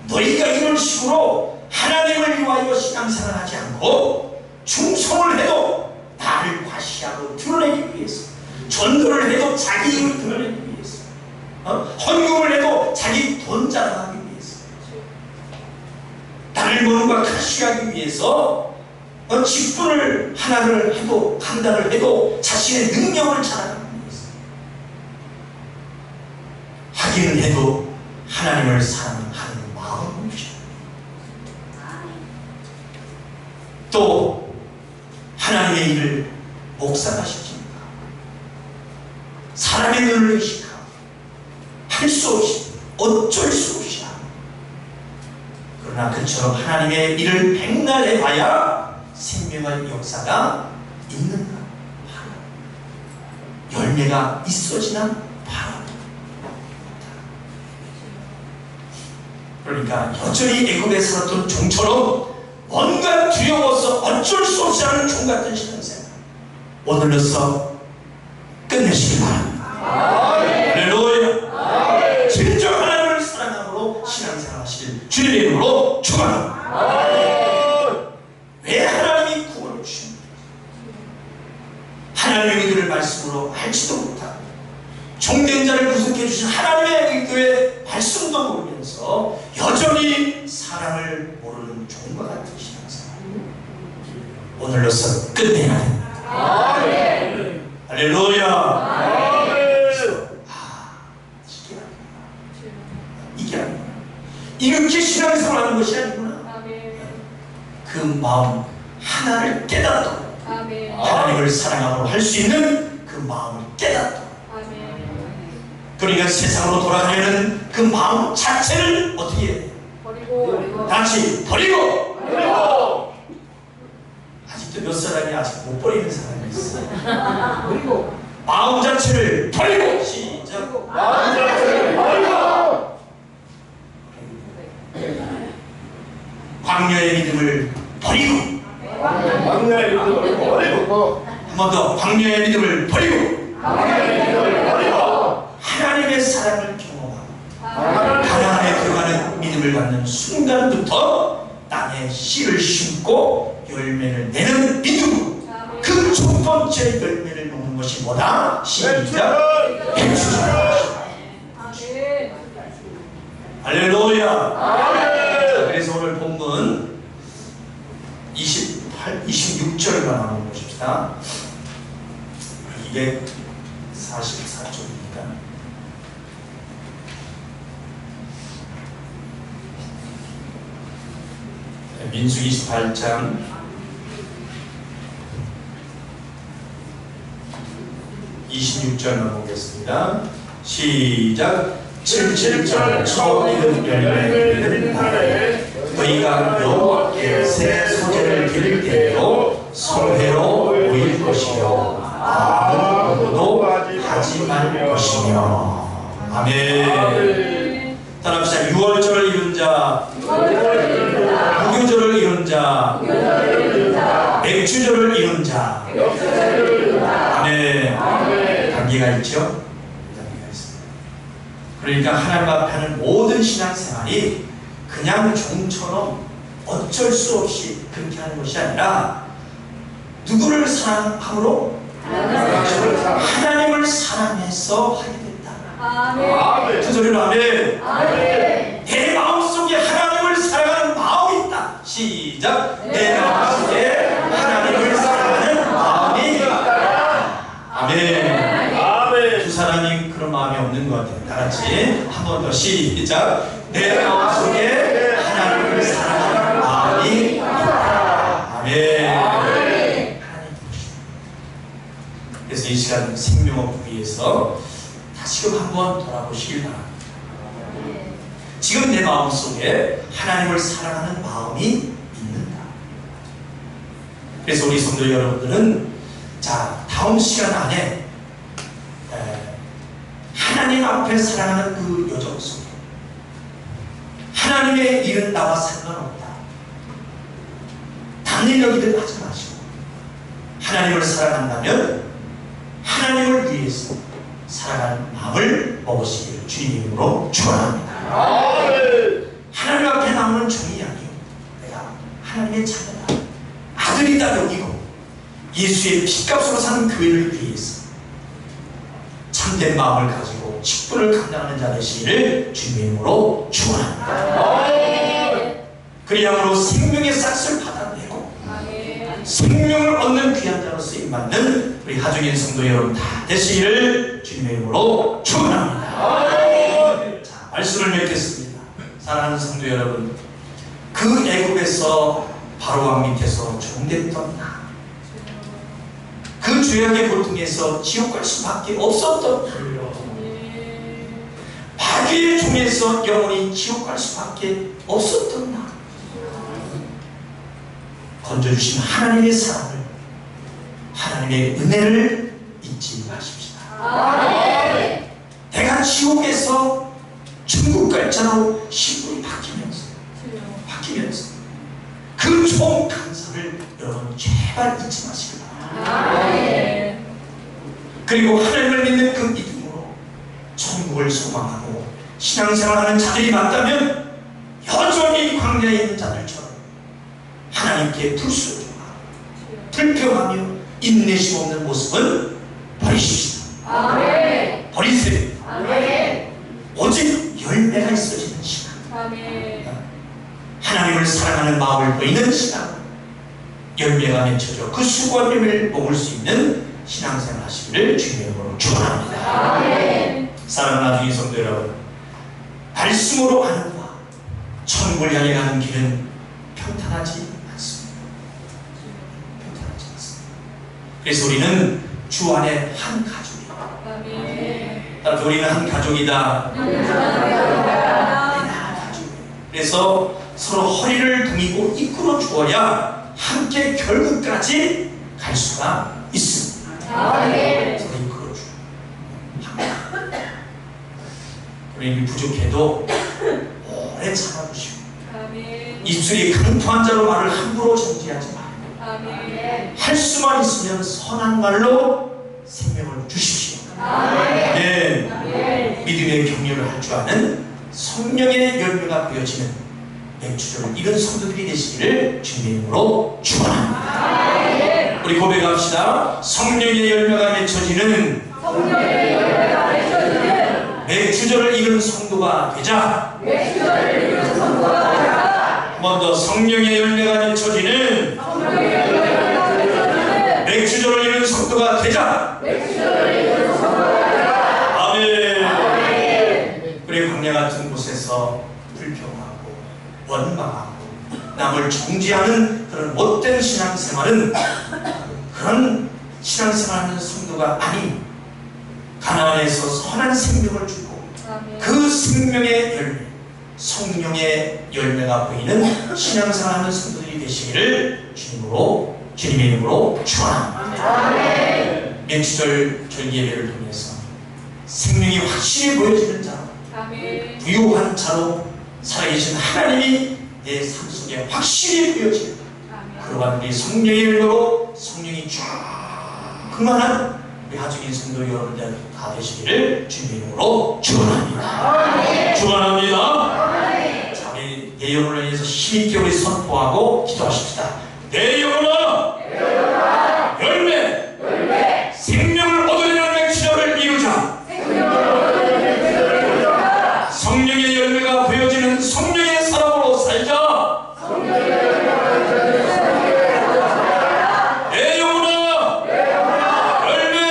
너희가 이런 식으로 하나님을 위하여 신앙생활을 하지 않고 충성을 해도 나를 과시하고 드러내기 위해서, 전도를 해도 자기 이익을 드러내기 위해서, 헌금을 해도 자기 돈 자랑하기 위해서, 나를 모는가 가시하기 위해서 직분을 하나를 해도 판단을 해도 자신의 능력을 자랑하기 위해서 하기는 해도 하나님을 사랑하는 마음이죠. 또 하나님의 일을 묵상하십니다. 사람의 눈을 의식하고 할 수 없이 어쩔 수 없이 합니다. 그러나 그처럼 하나님의 일을 백날 해봐야 생명의 역사가 있는가, 열매가 있어지나 바랍니다. 그러니까 여전히 애굽에 살았던 종처럼 뭔가 두려워서 어쩔 수 없이 하는 종 같은 신앙생활 오늘로써 끝내시기 바랍니다. 할렐루야. 진정 하나님을 사랑함으로 신앙생활 하시길 주님의 이름으로 축원합니다. 왜 하나님이 구원을 주십니까? 하나님의 의도를 말씀으로 알지도 못하고 종된 자를 구속해 주신 하나님의 의도의 말씀도 모르면서 여전히 사랑을 모르는 종과 같은 신앙생활 오늘로써 끝내야 됩니다. 할렐루야. 이게 아니구나. 이렇게 신앙생활 하는 것이 아니구나. 그 마음 하나를 깨닫고 하나님을 사랑함으로 할 수 있는 그 마음을 깨닫고, 그러니까 세상으로 돌아가려는 그 마음 자체를 어떻게 해야 돼요? 다시 버리고. 아직도 몇 사람이 아직 못 버리는 사람이 있어. 마음 자체를 버리고. 시작. 마음 자체를 버리고. 광야의 믿음을 버리고. 광야의 믿음을 버리고. 한 번 더. 광야의 믿음을 버리고. 하나님의 사랑을 경험하고 가나안에 들어가는 믿음을 갖는 순간부터 땅에 씨를 심고 열매를 내는 믿음으로 그 첫 번째 열매를 먹는 것이 뭐다? 시작. 백주전. 할렐루야. 그래서 오늘 본문 26절만 한번 보십시다. 244쪽입니다. 민수기 28장 26절만 보겠습니다. 시작. 77절 처음 익은 열매를 날에 너희가 여호와께 새 소재를 드릴 때에도 성회로 모일 것이요 아무도 하지 말 것이며. 아멘. 따라합시다. 6월절을 이룬 자, 무교절을 이룬 자, 맥주절을 이룬 자. 아멘. 단계가 있죠? 단계가 있습니다. 그러니까 하나님 앞에 하는 모든 신앙생활이 그냥 종처럼 어쩔 수 없이 그렇게 하는 것이 아니라 누구를 사랑함으로? 하나님을 사랑해서 하게 된다. 아멘. 두 소리로 아멘. 아멘. 내 마음속에 하나님을 사랑하는 마음이 있다. 시작. 내 마음속에 하나님을 사랑하는 마음이 있다. 아멘. 아멘. 두 사람이 그런 마음이 없는 것 같아요. 다 같이 한 번 더 시작. 내 마음속에 하나님을 사랑하는 마음이 있다. 아멘. 그래서 이 시간 생명을 위해서 다시금 한번 돌아보시길 바랍니다. 지금 내 마음속에 하나님을 사랑하는 마음이 있는가? 그래서 우리 성도 여러분들은 자, 다음 시간 안에 하나님 앞에 사랑하는 그 여정 속에 하나님의 일은 나와 상관없다. 당연히 여기들 하지 마시고 하나님을 사랑한다면 하나님을 위해서 살아가는 마음을 먹으시기를 주님 이름으로 축원합니다. 하나님 앞에 나오는 종이 아니요 내가 하나님의 자녀다, 아들이다 여기고 예수의 핏값으로 사는 교회를 위해서 참된 마음을 가지고 직분을 감당하는 자 되시기를 주님 이름으로 축원합니다. 그리함으로 생명의 싹을 받아내고 생명을 얻는 귀한 자로 쓰임받는 우리 하중인 성도 여러분 다 되시기를 주님의 이름으로 축원합니다. 자, 말씀을 맺겠습니다. 사랑하는 성도 여러분, 그 애굽에서 바로왕 밑에서 종됐던 나, 그 죄악의 고통에서 지옥 갈 수밖에 없었던 나, 마귀의 종에서 영원히 지옥 갈 수밖에 없었던 나, 건져주신 하나님의 사랑을, 하나님의 은혜를 잊지 마십시다. 내가 지옥에서 천국 갈 자로 신분이 바뀌면서 그 좋은 감사를 여러분 제발 잊지 마시기 바랍니다. 그리고 하나님을 믿는 그 믿음으로 천국을 소망하고 신앙생활하는 자들이 맞다면 여전히 광야에 있는 자들처럼 하나님께 불순종하고 불평하며 인내심 없는 모습은 버리십시다. 버리세요. 오직 열매가 있어지는 시간, 하나님을 사랑하는 마음을 보이는 시간, 열매가 맺혀져 그 수고한 열매를 먹을 수 있는 신앙생활 하시기를 주님의 이름으로 축원합니다. 사랑하는 나중의 성도 여러분, 말씀으로 가는 바 천국을 향해 가는 길은 평탄하지 않습니다. 그래서 우리는 주 안에 한 가족이다. 따라서 우리는 한 가족이다. 그래서 서로 허리를 동이고 이끌어 주어야 함께 결국까지 갈 수가 있습니다. 서로 이끌어 주. 우리는 부족해도 오래 참아주시고 입술이 강포한 자로 말을 함부로 정지하지 말고 할 수만 있으면 선한 말로 생명을 주십시오. 네. 믿음의 격려를 할 줄 아는 성령의 열매가 보여지는 맥주를 이런 성도들이 되시기를 주님의 이름으로 축원합니다. 우리 고백합시다. 성령의 열매가 맺혀지는 맥주절을 이룬 성도가 되자. 한 번 더 성령의 열매가 맺혀지는 맥주절을 이룬 성도가 되자. 아멘. 그래 광야 같은 곳에서 불평하고 원망하고 남을 정죄하는 그런 못된 신앙생활은 그런 신앙생활하는 성도가 아닌 가나안에서 선한 생명을 주고 그 생명의 열매, 성령의 열매가 보이는 신앙생활하는 성도들이 되시기를 주님의 이름으로 축원합니다. 맥주절 절기 예배를 통해서 생명이 확실히 보여지는 자로, 부요한 자로 살아계신 하나님이 내 삶 속에 확실히 보여지는 그러한 우리 성령의 열매로 성령이 쭉 그만한 우리 하중인 성도 여러분들 다 되시기를 주님의 이름으로 축원합니다. 축원합니다. 자, 우리 내 영혼을 위해서 힘있게 우리 선포하고 기도하십시다. 내 영혼아 열매 생명을 얻으려는 맥주절을 이루자. 성령의 열매가 보여지는 성령의 사람으로 살자. 내 영혼아 열매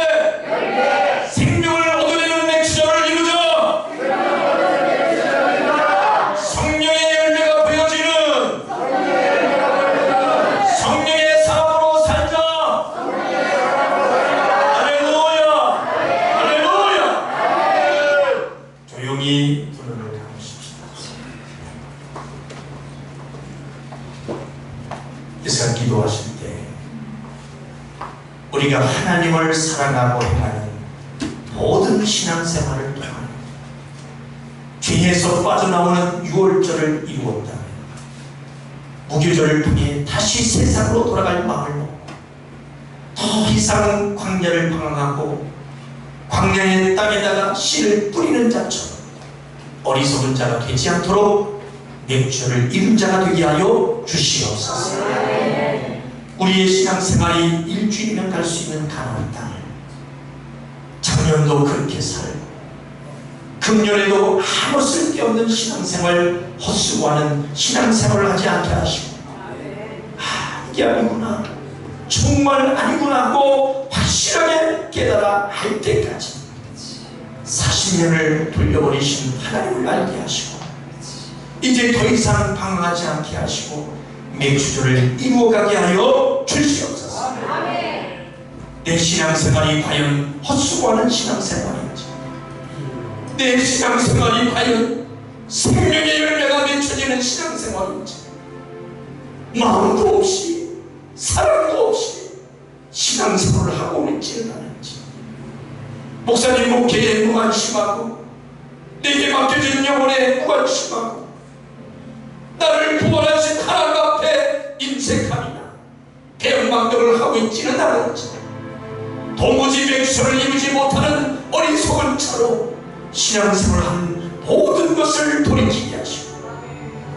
생명을 얻으려는 맥주절을 이루자. 성령의 열매가 보여지는 성령의 사람으로 살자. 조용히 눈을 감으십시다. 이 시간 기도하실 때 우리가 하나님을 사랑하고 행하는 모든 신앙생활을 통한 죄에서 빠져나오는 유월절을 이루었다면 무교절을 통해 다시 세상으로 돌아갈 마음을 먹고 더 더 이상 광야를 방황하고 광야의 땅에다가 씨를 뿌리는 자처럼 어리석은 자가 되지 않도록 맥주를 잃은 자가 되게 하여 주시옵소서. 우리의 신앙생활이 일주일이면 갈 수 있는 가나안 땅을 작년도 그렇게 살고 금년에도 아무 쓸데없는 신앙생활 헛수고하는 신앙생활을 하지 않게 하시고 이게 아니구나, 정말 아니구나 하고 확실하게 깨달아 할 때까지 40년을 돌려버리신 하나님을 알게 하시고 이제 더 이상 방황하지 않게 하시고 맥주절을 이루어가게 하여 주시옵소서. 내 신앙생활이 과연 헛수고하는 신앙생활인지, 내 신앙생활이 과연 생명의 열매가 맺혀지는 신앙생활인지, 마음도 없이 사랑도 없이 신앙생활을 하고 있지는 않은지, 목사님 목회에 무관심하고 내게 맡겨진 영혼에 무관심하고 나를 구원하신 하나님 앞에 인색함이나 배은망덕을 하고 있지는 않은지, 도무지 맥주를 이루지 못하는 어리석은 차로 신앙생활한 모든 것을 돌이키게 하시고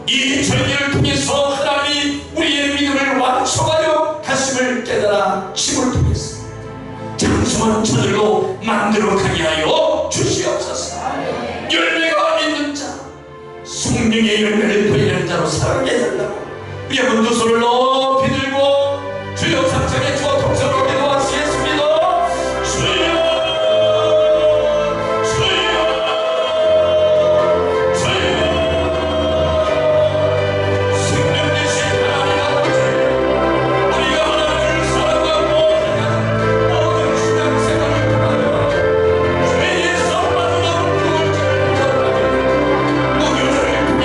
이 절기를 통해서 하나님이 우리의 믿음을 완성하여 가심을 깨달아 힘을 통해서 장성한 저들로 만들어가게 하여 주시옵소서. 열매가 있는 자, 성령의 열매를 보이는 자로 살게 해달라고 우리 한번 두 손을 높이 들고 주여 삼창의 주와 통성으로 기도하시겠습니다. 주여, 주여, 주여. 생명 되신 하나님 아버지, 우리가 하나님을 사랑하고 모든 신앙생활을 통하여 죄에서 만나는 무교절을 통해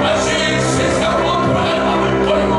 다시 세상으로 돌아갈 마음을 버리고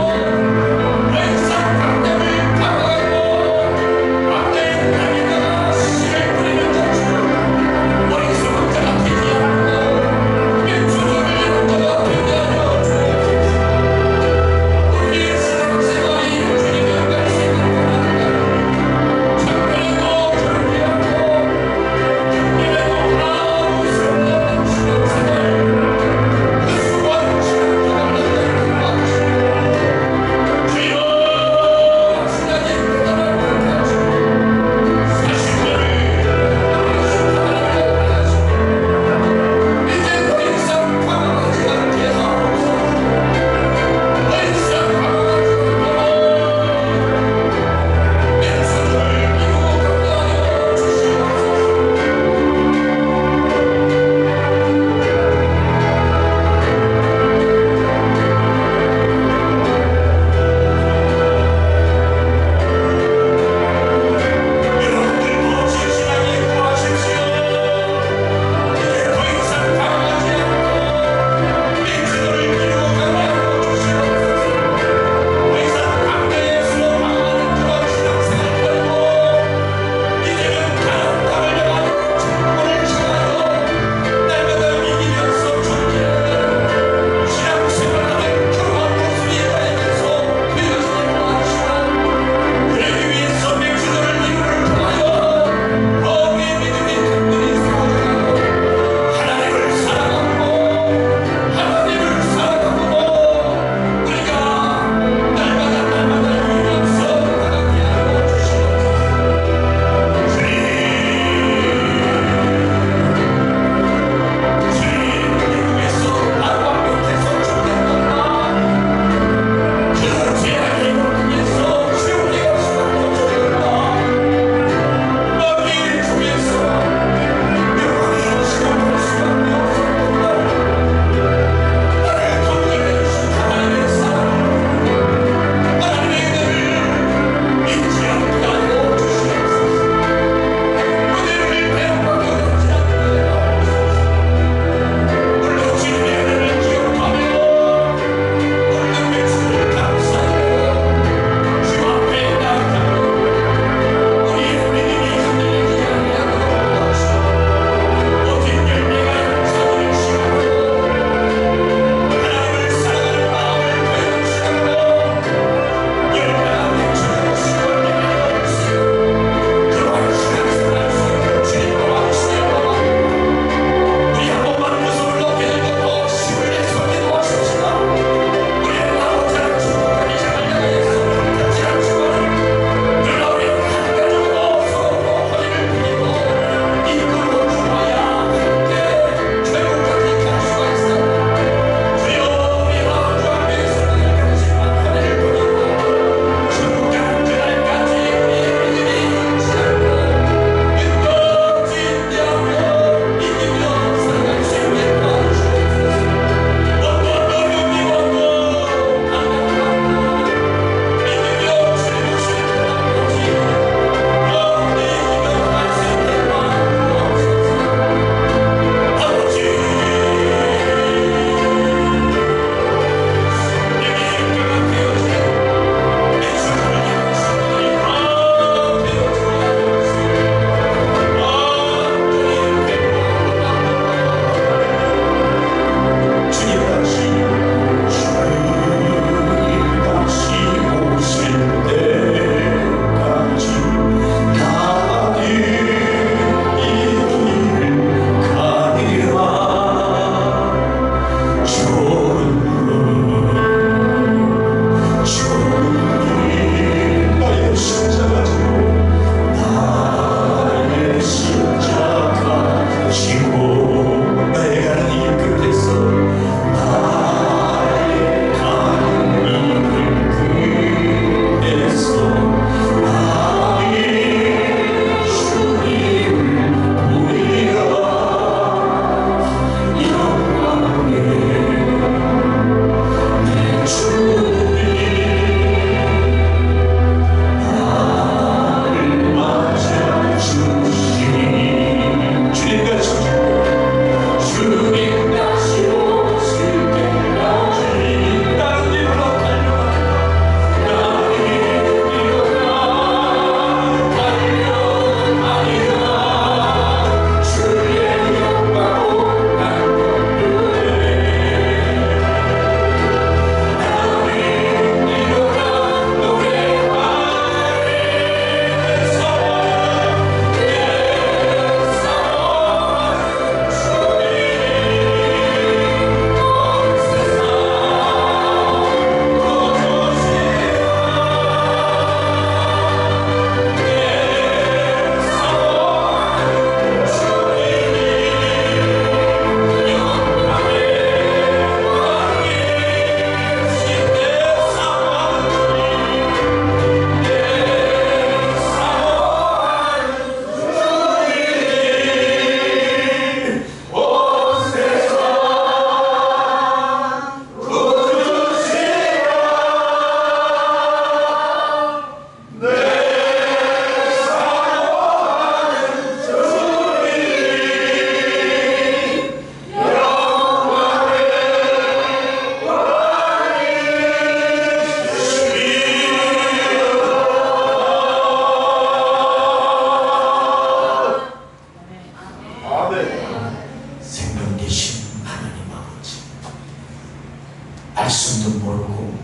말씀도 모르고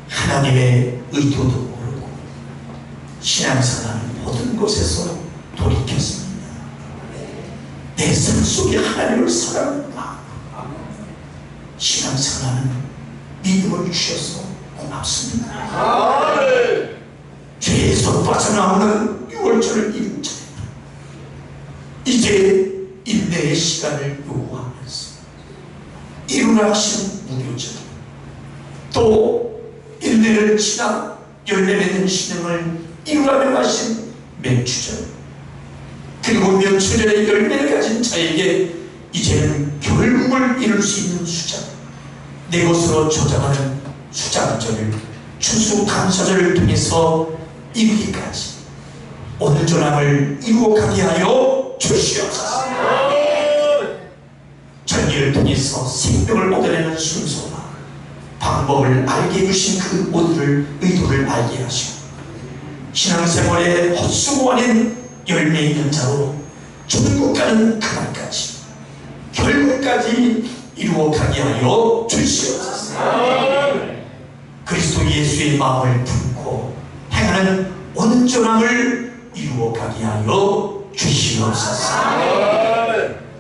하나님의 의도도 모르고 신앙생활하는 모든 곳에서 돌이켰습니다. 내 삶 속에 하나님을 사랑하는 마음, 신앙생활하는 믿음을 주셔서 고맙습니다. 죄에서 빠져나오는 6월절을 이룬 자입니다. 이제 인내의 시간을 요구하면서 이루라 하신 무교절, 또 인내를 지나 열매 맺는 신앙을 이루라며 하신 맹추절, 그리고 명추절의 열매를 가진 자에게 이제는 결국을 이룰 수 있는 수장, 내 것으로 조장하는 수장절을 추수감사절을 통해서 이루기까지 온전함을 이루어가게 하여 주시옵소서. 전기를 통해서 생명을 얻어내는 순서와 방법을 알게 해주신 그 의도를 알게 하시고 신앙생활의 헛수고 아닌 열매 있는 자로 천국 가는 그날까지 결국까지 이루어가게 하여 주시옵소서. 그리스도 예수의 마음을 품고 행하는 온전함을 이루어가게 하여 주시옵소서.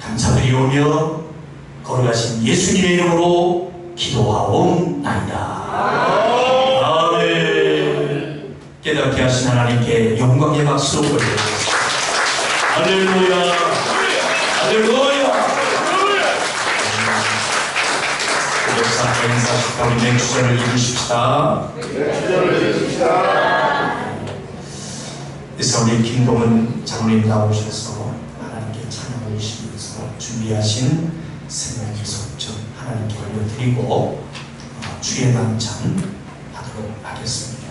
감사드리오며 걸어가신 예수님의 이름으로 기도하옵나이다. 아멘. 깨닫게 하신 하나님께 영광의 박수로 올려드립니다. 할렐루야, 할렐루야. 고백사 행사식과 우리 맹추절을 이루십시다. 그래서 우리 김동은 장로님 나오셔서 하나님께 찬양을 주시면서 준비하신 생명의 속전 하나님께 올려드리고 주의 만찬 하도록 하겠습니다.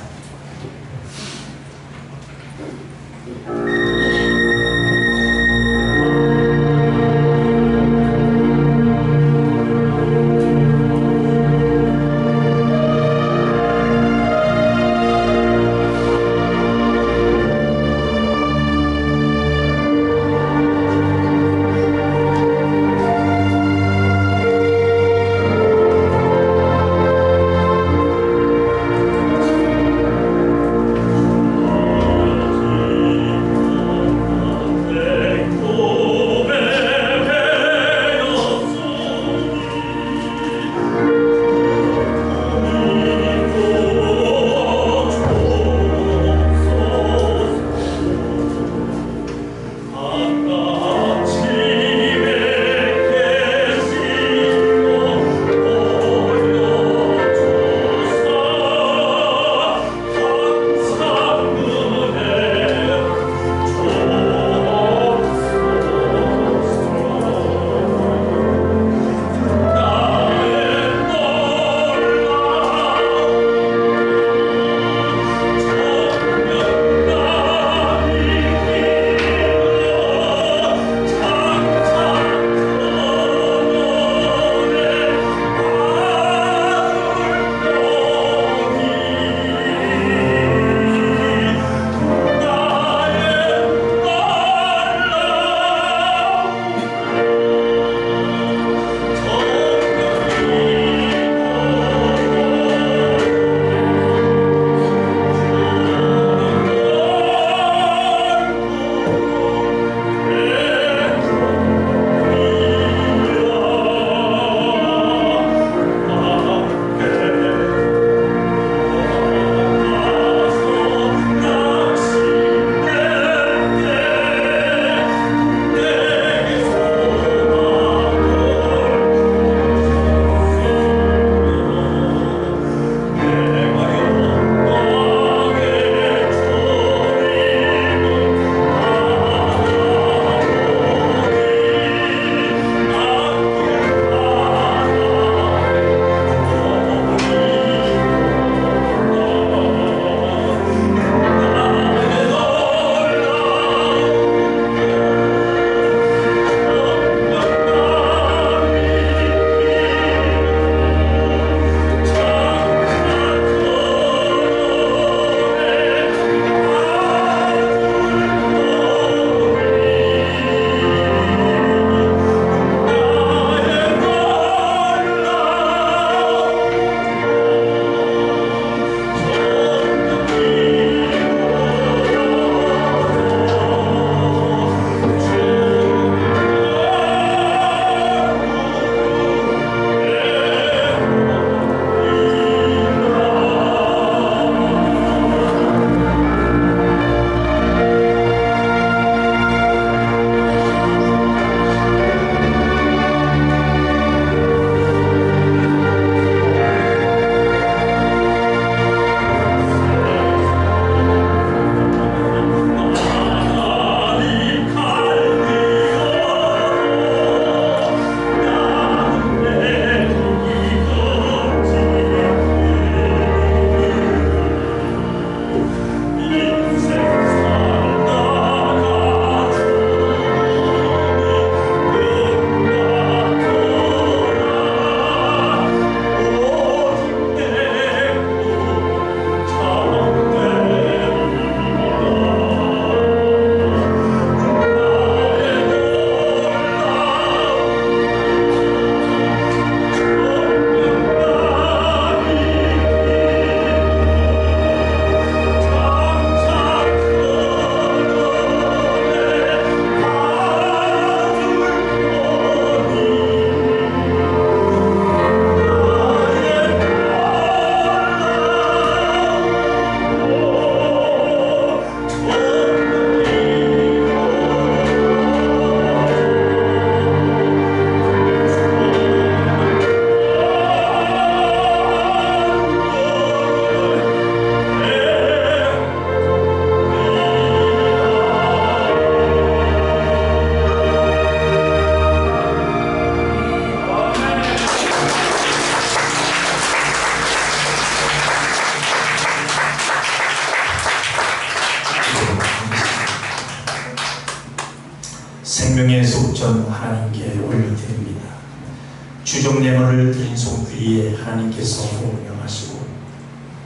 주정예물을 드린 손길에 하나님께서 운영하시고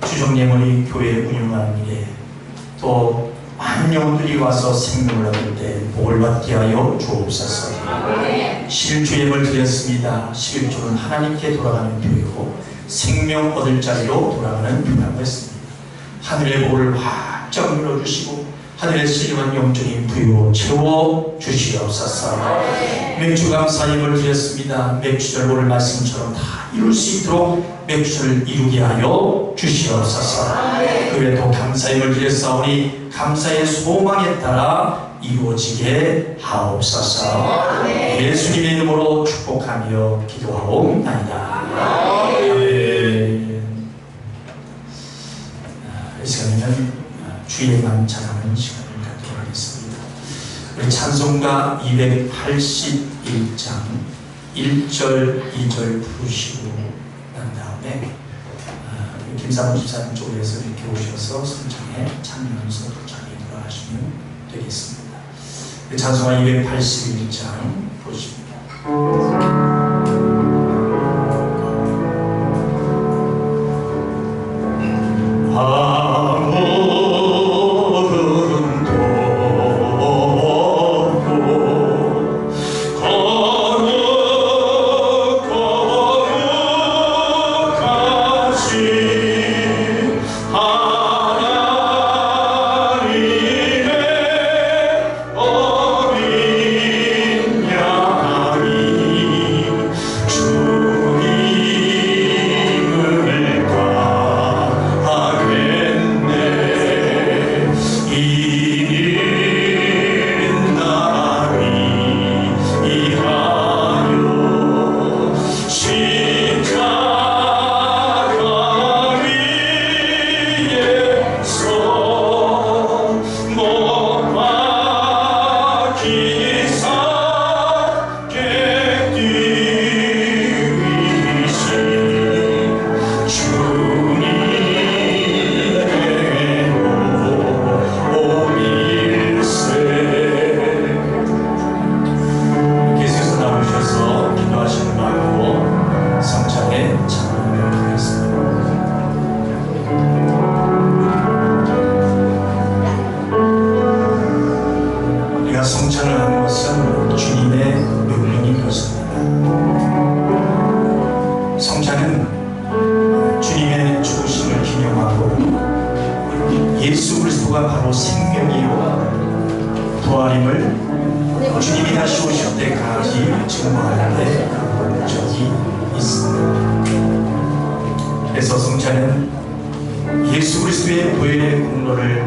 주정예물이 교회 운영하는 일에 또 많은 영혼들이 와서 생명을 얻을 때 복을 받게 하여 주옵소서. 십일주예물 드렸습니다. 11주는 하나님께 돌아가는 교회고 생명 얻을 자리로 돌아가는 교회라고 했습니다. 하늘의 복을 활짝 눌러주시고 하늘의 신령한 영적인 부유로 채워 주시옵소서. 맥주 감사님을 드렸습니다. 맥주절 오늘 말씀처럼 다 이룰 수 있도록 맥주를 이루게 하여 주시옵소서. 그 외에 또 감사님을 드렸사오니 감사의 소망에 따라 이루어지게 하옵소서. 예수님의 이름으로 축복하며 기도하옵나이다. 아멘. 이 시간에는 주의만 찬양하는 시간을 갖도록 하겠습니다. 우리 찬송가 281장 1절 2절 부르시고 난 다음에 김사무 집사님 쪽에서 이렇게 오셔서 성장에 참여하면서 도착에 들어가시면 되겠습니다. 찬송가 281장 부르십니다. 예수 그리스도가 바로 생명이요 부활임을 주님이 다시 오실 때까지 증거하는데 적이 있습니다. 그래서 성찬은 예수 그리스도의 보혈의 공로를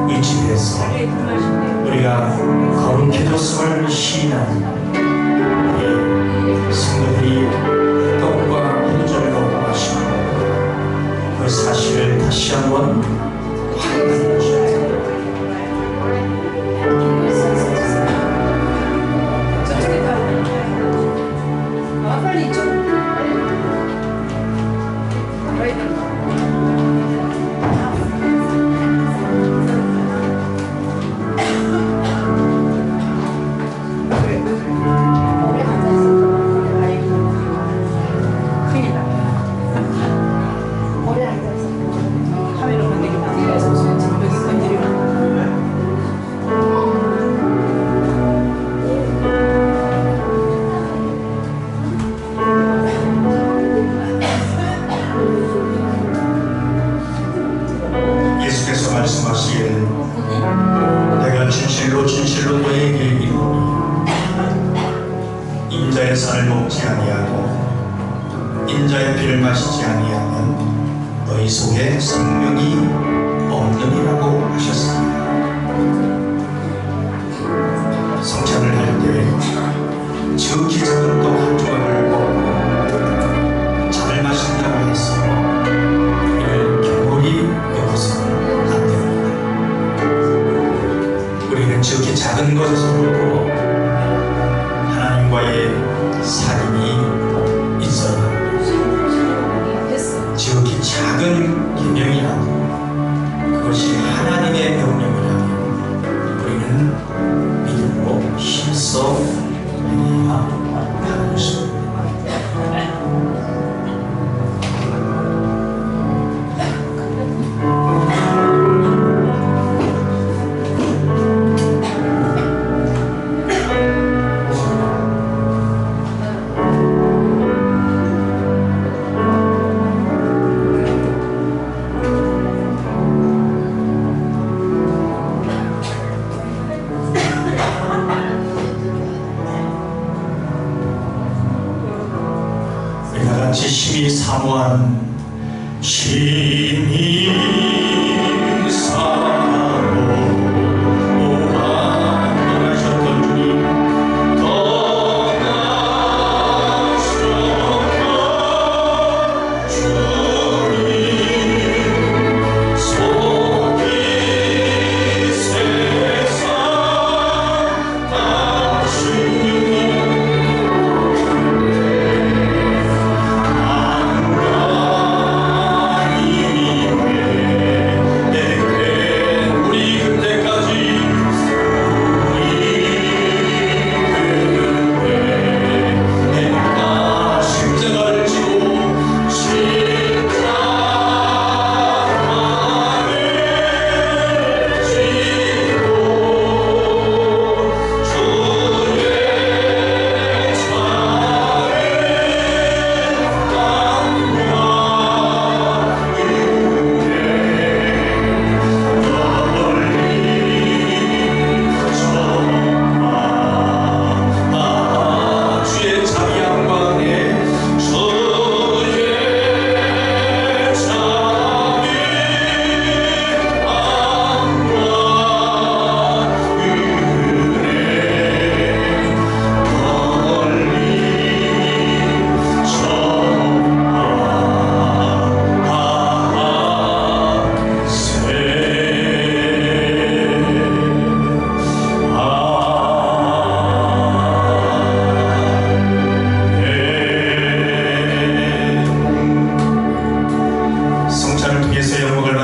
의지해서 우리가 거룩해졌음을 시인하는 성도들이 떡과 포도주를 먹고 마시고 그 사실을 다시 한번 확인하는 것입니다. 빨리 이쪽. 예수께서 말씀하시기를 내가 진실로 진실로 너희에게 이르노니 인자의 살을 먹지 아니하고 인자의 피를 마시지 아니하면 너희 속에 생명이 없느니라고 하셨습니다. 성찬을 할 때 지극히 작은 떡 한 조각을 먹고 잔을 마신다고 해서 이를 경홀히 여기서는 안 됩니다. 우리는 지극히 작은 것에서부터 하나님과의 살인이 있어야 합니다. 지극히 작은 계명이라도 그것이 하나님의 명령이라면 우리는 믿음으로 힘써 행해야 하는 것입니다. 같이 힘이 사모하는 힘이 사모하셨던 주님 떠나셨던 주님 속이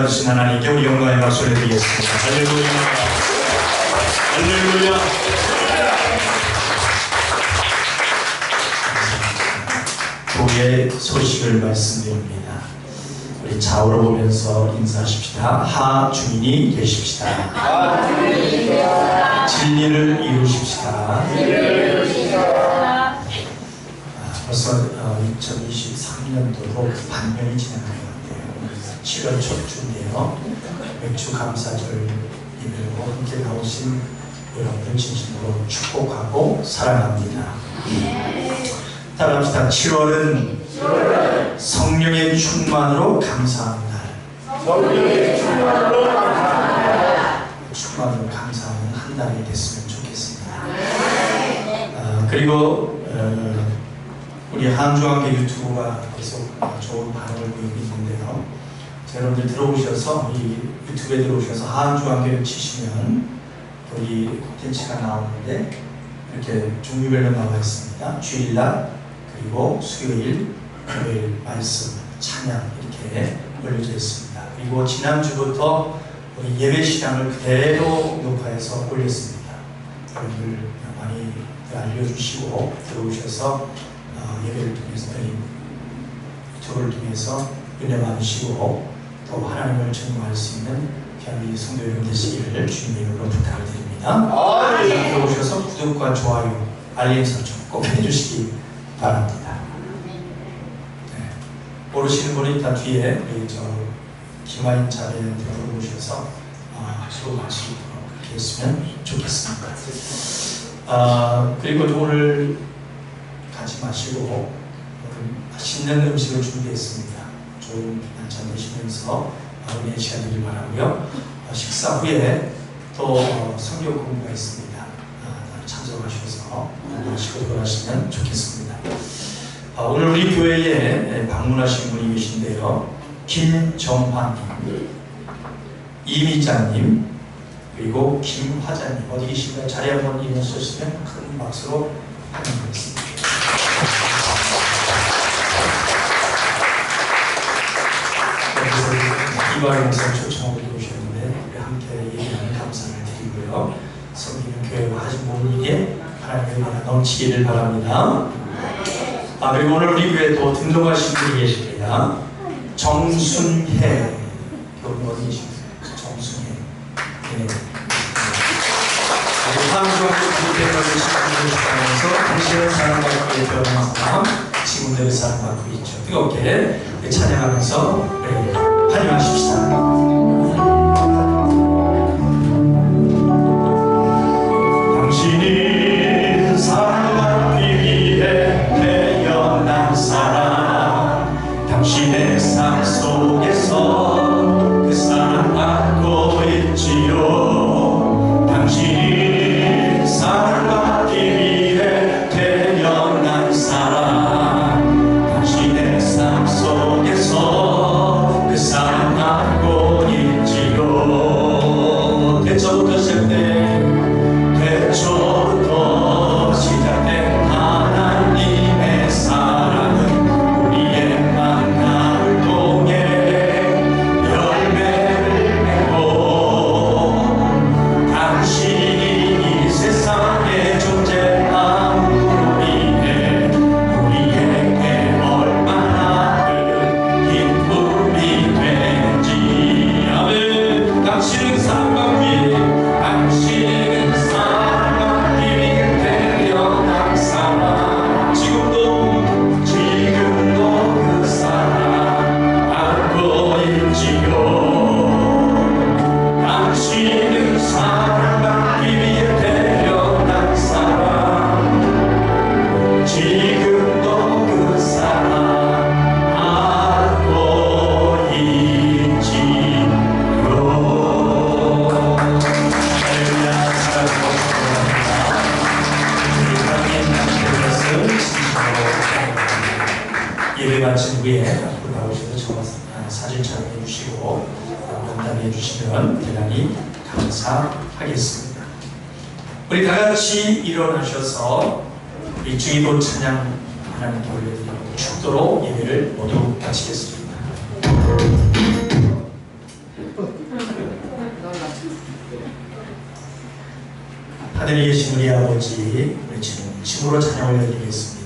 세상 하나님께 우리 영광의 박수를 드리겠습니다. 할렐루야. 할렐루야. 교회의 소식을 말씀드립니다. 우리 좌우로 보면서 인사하십시다. 하 주인이 되십시다. 진리를 이루십시다. 벌써 2023년도로 반년이 지나가요. 7월 첫 주인데요. 맥주 감사절 예배로 함께 나오신 여러분들 진심으로 축복하고 사랑합니다. 따라합시다. 7월은 성령의 충만으로 감사하는 날. 충만으로 감사하는 한 달이 됐으면 좋겠습니다. 그리고 우리 한주한교 유튜브가 계속 좋은 반응을 보이고 있는데요. 여러분들 들어오셔서 이 유튜브에 들어오셔서 한주한교를 치시면 여기 콘텐츠가 나오는데 이렇게 종류별로 나와 있습니다. 주일날 그리고 수요일, 금요일 말씀, 찬양 이렇게 올려져 있습니다. 그리고 지난주부터 우리 예배 시간을 그대로 녹화해서 올렸습니다. 여러분들 많이 알려주시고 들어오셔서 예배를 통해서 유튜브를 통해서 은혜 받으시고 또 하나님을 증거할 수 있는 귀한 성도 여러분 되시기를 주님의 이름으로 부탁을 드립니다. 들어오셔서 구독과 좋아요, 알림 설정 꼭 해주시기 바랍니다. 네. 모르시는 분은 일단 뒤에 우리 김하인 자매한테 물어보셔서 수고하시도록 그렇게 했으면 좋겠습니다. 그리고 오늘 가지 마시고 맛있는 음식을 준비했습니다. 좋은 반찬 드시면서 은혜 시간 되길 바라고요. 식사 후에 또 성경 공부가 있습니다. 참석하셔서 마시고 돌아가시면 좋겠습니다. 오늘 우리 교회에 방문하신 분이 계신데요. 김정환님, 이미자님, 그리고 김화자님 어디 계신가요? 자리 한번 일어서시면 큰 박수로 환영하겠습니다. 이바리 목사를 초청하고 오셨는데 우리 함께 예배하는 감사를 드리고요. 섬기는 교회가 하신 모든 일에 하나님의 은혜가 넘치기를 바랍니다. 그리고 오늘 우리 교회에 또 등록하신 분이 계십니다. 정순혜 여러분 어디 계십니까? 정순혜. 네. 한국학교 교육대학을 시작하면서 당신은 사랑받고 태어난 사람, 지금도 사랑받고 있죠. 뜨겁게 찬양하면서 환영하십시다. 당신이 사랑받기 위해 태어난 사람 삶 속에서 그 사랑받고 있지요. 당신이 사랑받기 위해 태어난 사람, 당신의 삶 속에서 그 사랑받고 있지요. 대처부터 시작된 하나님의 사랑은 우리의 만남을 통해 열매를 맺고, 당신이 이 세상에 존재함으로 인해 우리에게 얼마나 큰 기쁨이 되는지. 아멘. 당신은 사랑받기 위해, 당신은 사랑받기 위해 태어난 사람, 지금도 그 사랑 안고 있지요. 당신은 사랑받기 위해 태어난 사람, 지금도 그 사랑 안고 있지요. 할렐루야. 예배 마친 후에 앞으로 나오셔서 저와 사진 촬영해 주시고 농담해 주시면 대단히 감사하겠습니다. 우리 다 같이 일어나셔서 이 주기도 찬양 하나님께 올려드리고 축도로 예배를 모두 마치겠습니다. 하늘에 계신 우리 아버지, 우리 지금 춤으로 찬양 올려드리겠습니다.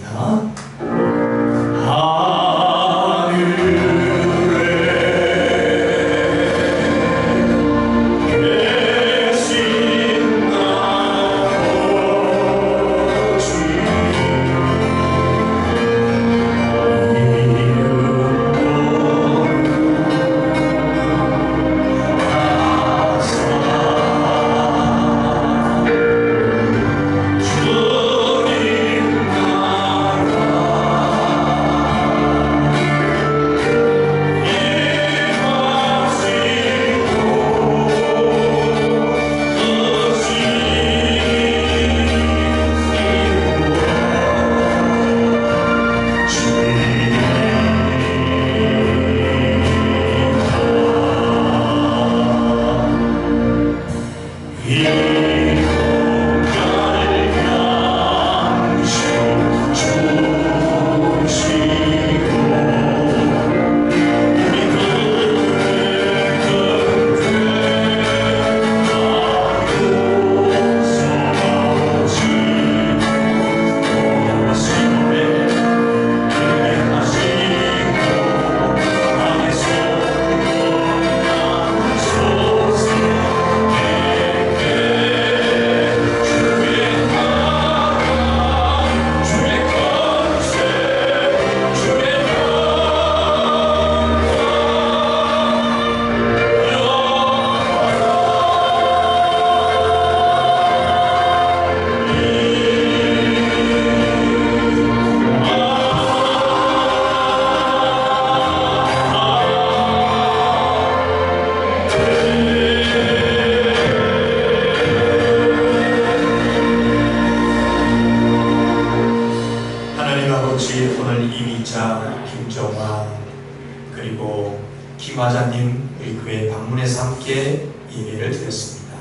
그리고 김화자님 우리 교회 방문해서 함께 예배를 드렸습니다.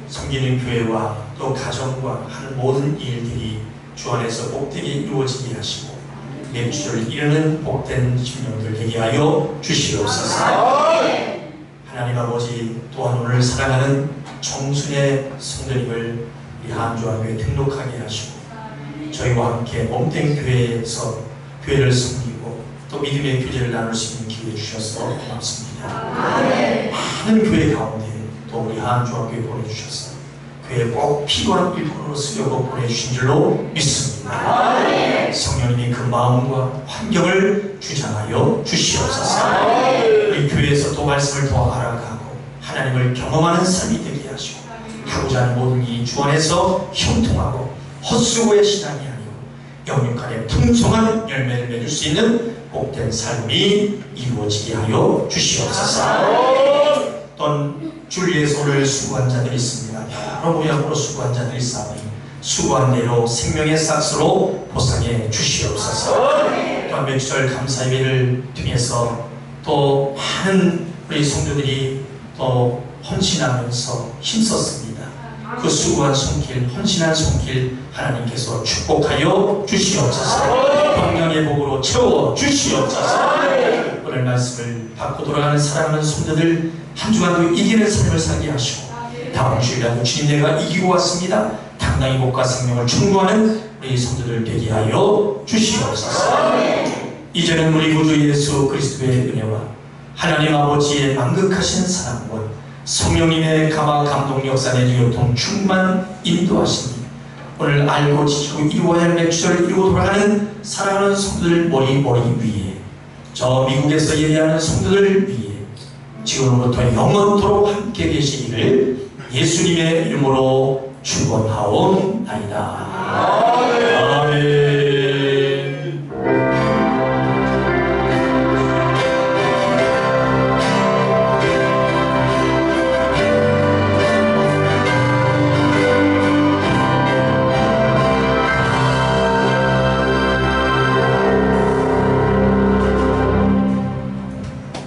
섬기는 교회와 또 가정과 하는 모든 일들이 주 안에서 복되게 이루어지게 하시고 맹주를 이루는 복된 심령들 되게 하여 주시옵소서. 하나님 아버지, 또한 오늘 사랑하는 청순의 성도님을 우리 한주교회에 등록하게 하시고 저희와 함께 몸된 교회에서 교회를 섬기고 또 믿음의 교제를 나눌 수 있는 기회 주셔서 고맙습니다. 많은 교회 가운데 또 우리 한주교회 보내주셔서 교회에 꼭 필요한 일꾼으로 쓰려고 보내주신 줄로 믿습니다. 성령님이 그 마음과 환경을 주장하여 주시옵소서. 우리 교회에서 또 말씀을 더 알아가고 하나님을 경험하는 삶이 되게 하시고 하고자 하는 모든 일이 주 안에서 형통하고 헛수고의 신앙이 아니고 영육간에 풍성한 열매를 맺을 수 있는 복된 삶이 이루어지게 하여 주시옵소서. 또한 주위에서 오늘 수고한 자들이 있습니다. 여러 모양으로 수고한 자들이 있사오니 수고한 대로 생명의 싹스로 보상해 주시옵소서. 또한 명절 감사 예배를 통해서 또 많은 우리 성도들이 또 헌신하면서 힘썼습니다. 그 수고한 손길, 헌신한 손길 하나님께서 축복하여 주시옵소서. 평강의 복으로 채워 주시옵소서. 오늘 말씀을 받고 돌아가는 사랑하는 성도들 한 주간도 이기는 삶을 살게 하시고 다음 주일에도 주님 내가 이기고 왔습니다. 당당히 복과 생명을 충고하는 우리 성도들 되게 하여 주시옵소서. 이제는 우리 구주 예수 그리스도의 은혜와 하나님 아버지의 만극하신 사랑과 성령님의 감화 감동 역사 내주교통 충만 인도하시니 오늘 알고 지키고 이루어야 할 맥주절을 이루고 돌아가는 사랑하는 성도들 머리 위에 저 미국에서 예배하는 성도들 위에 지금부터 영원토록 함께 계시기를 예수님의 이름으로 축원하옵나이다. 아멘.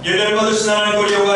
예배를 받으신 하나님 우리 영광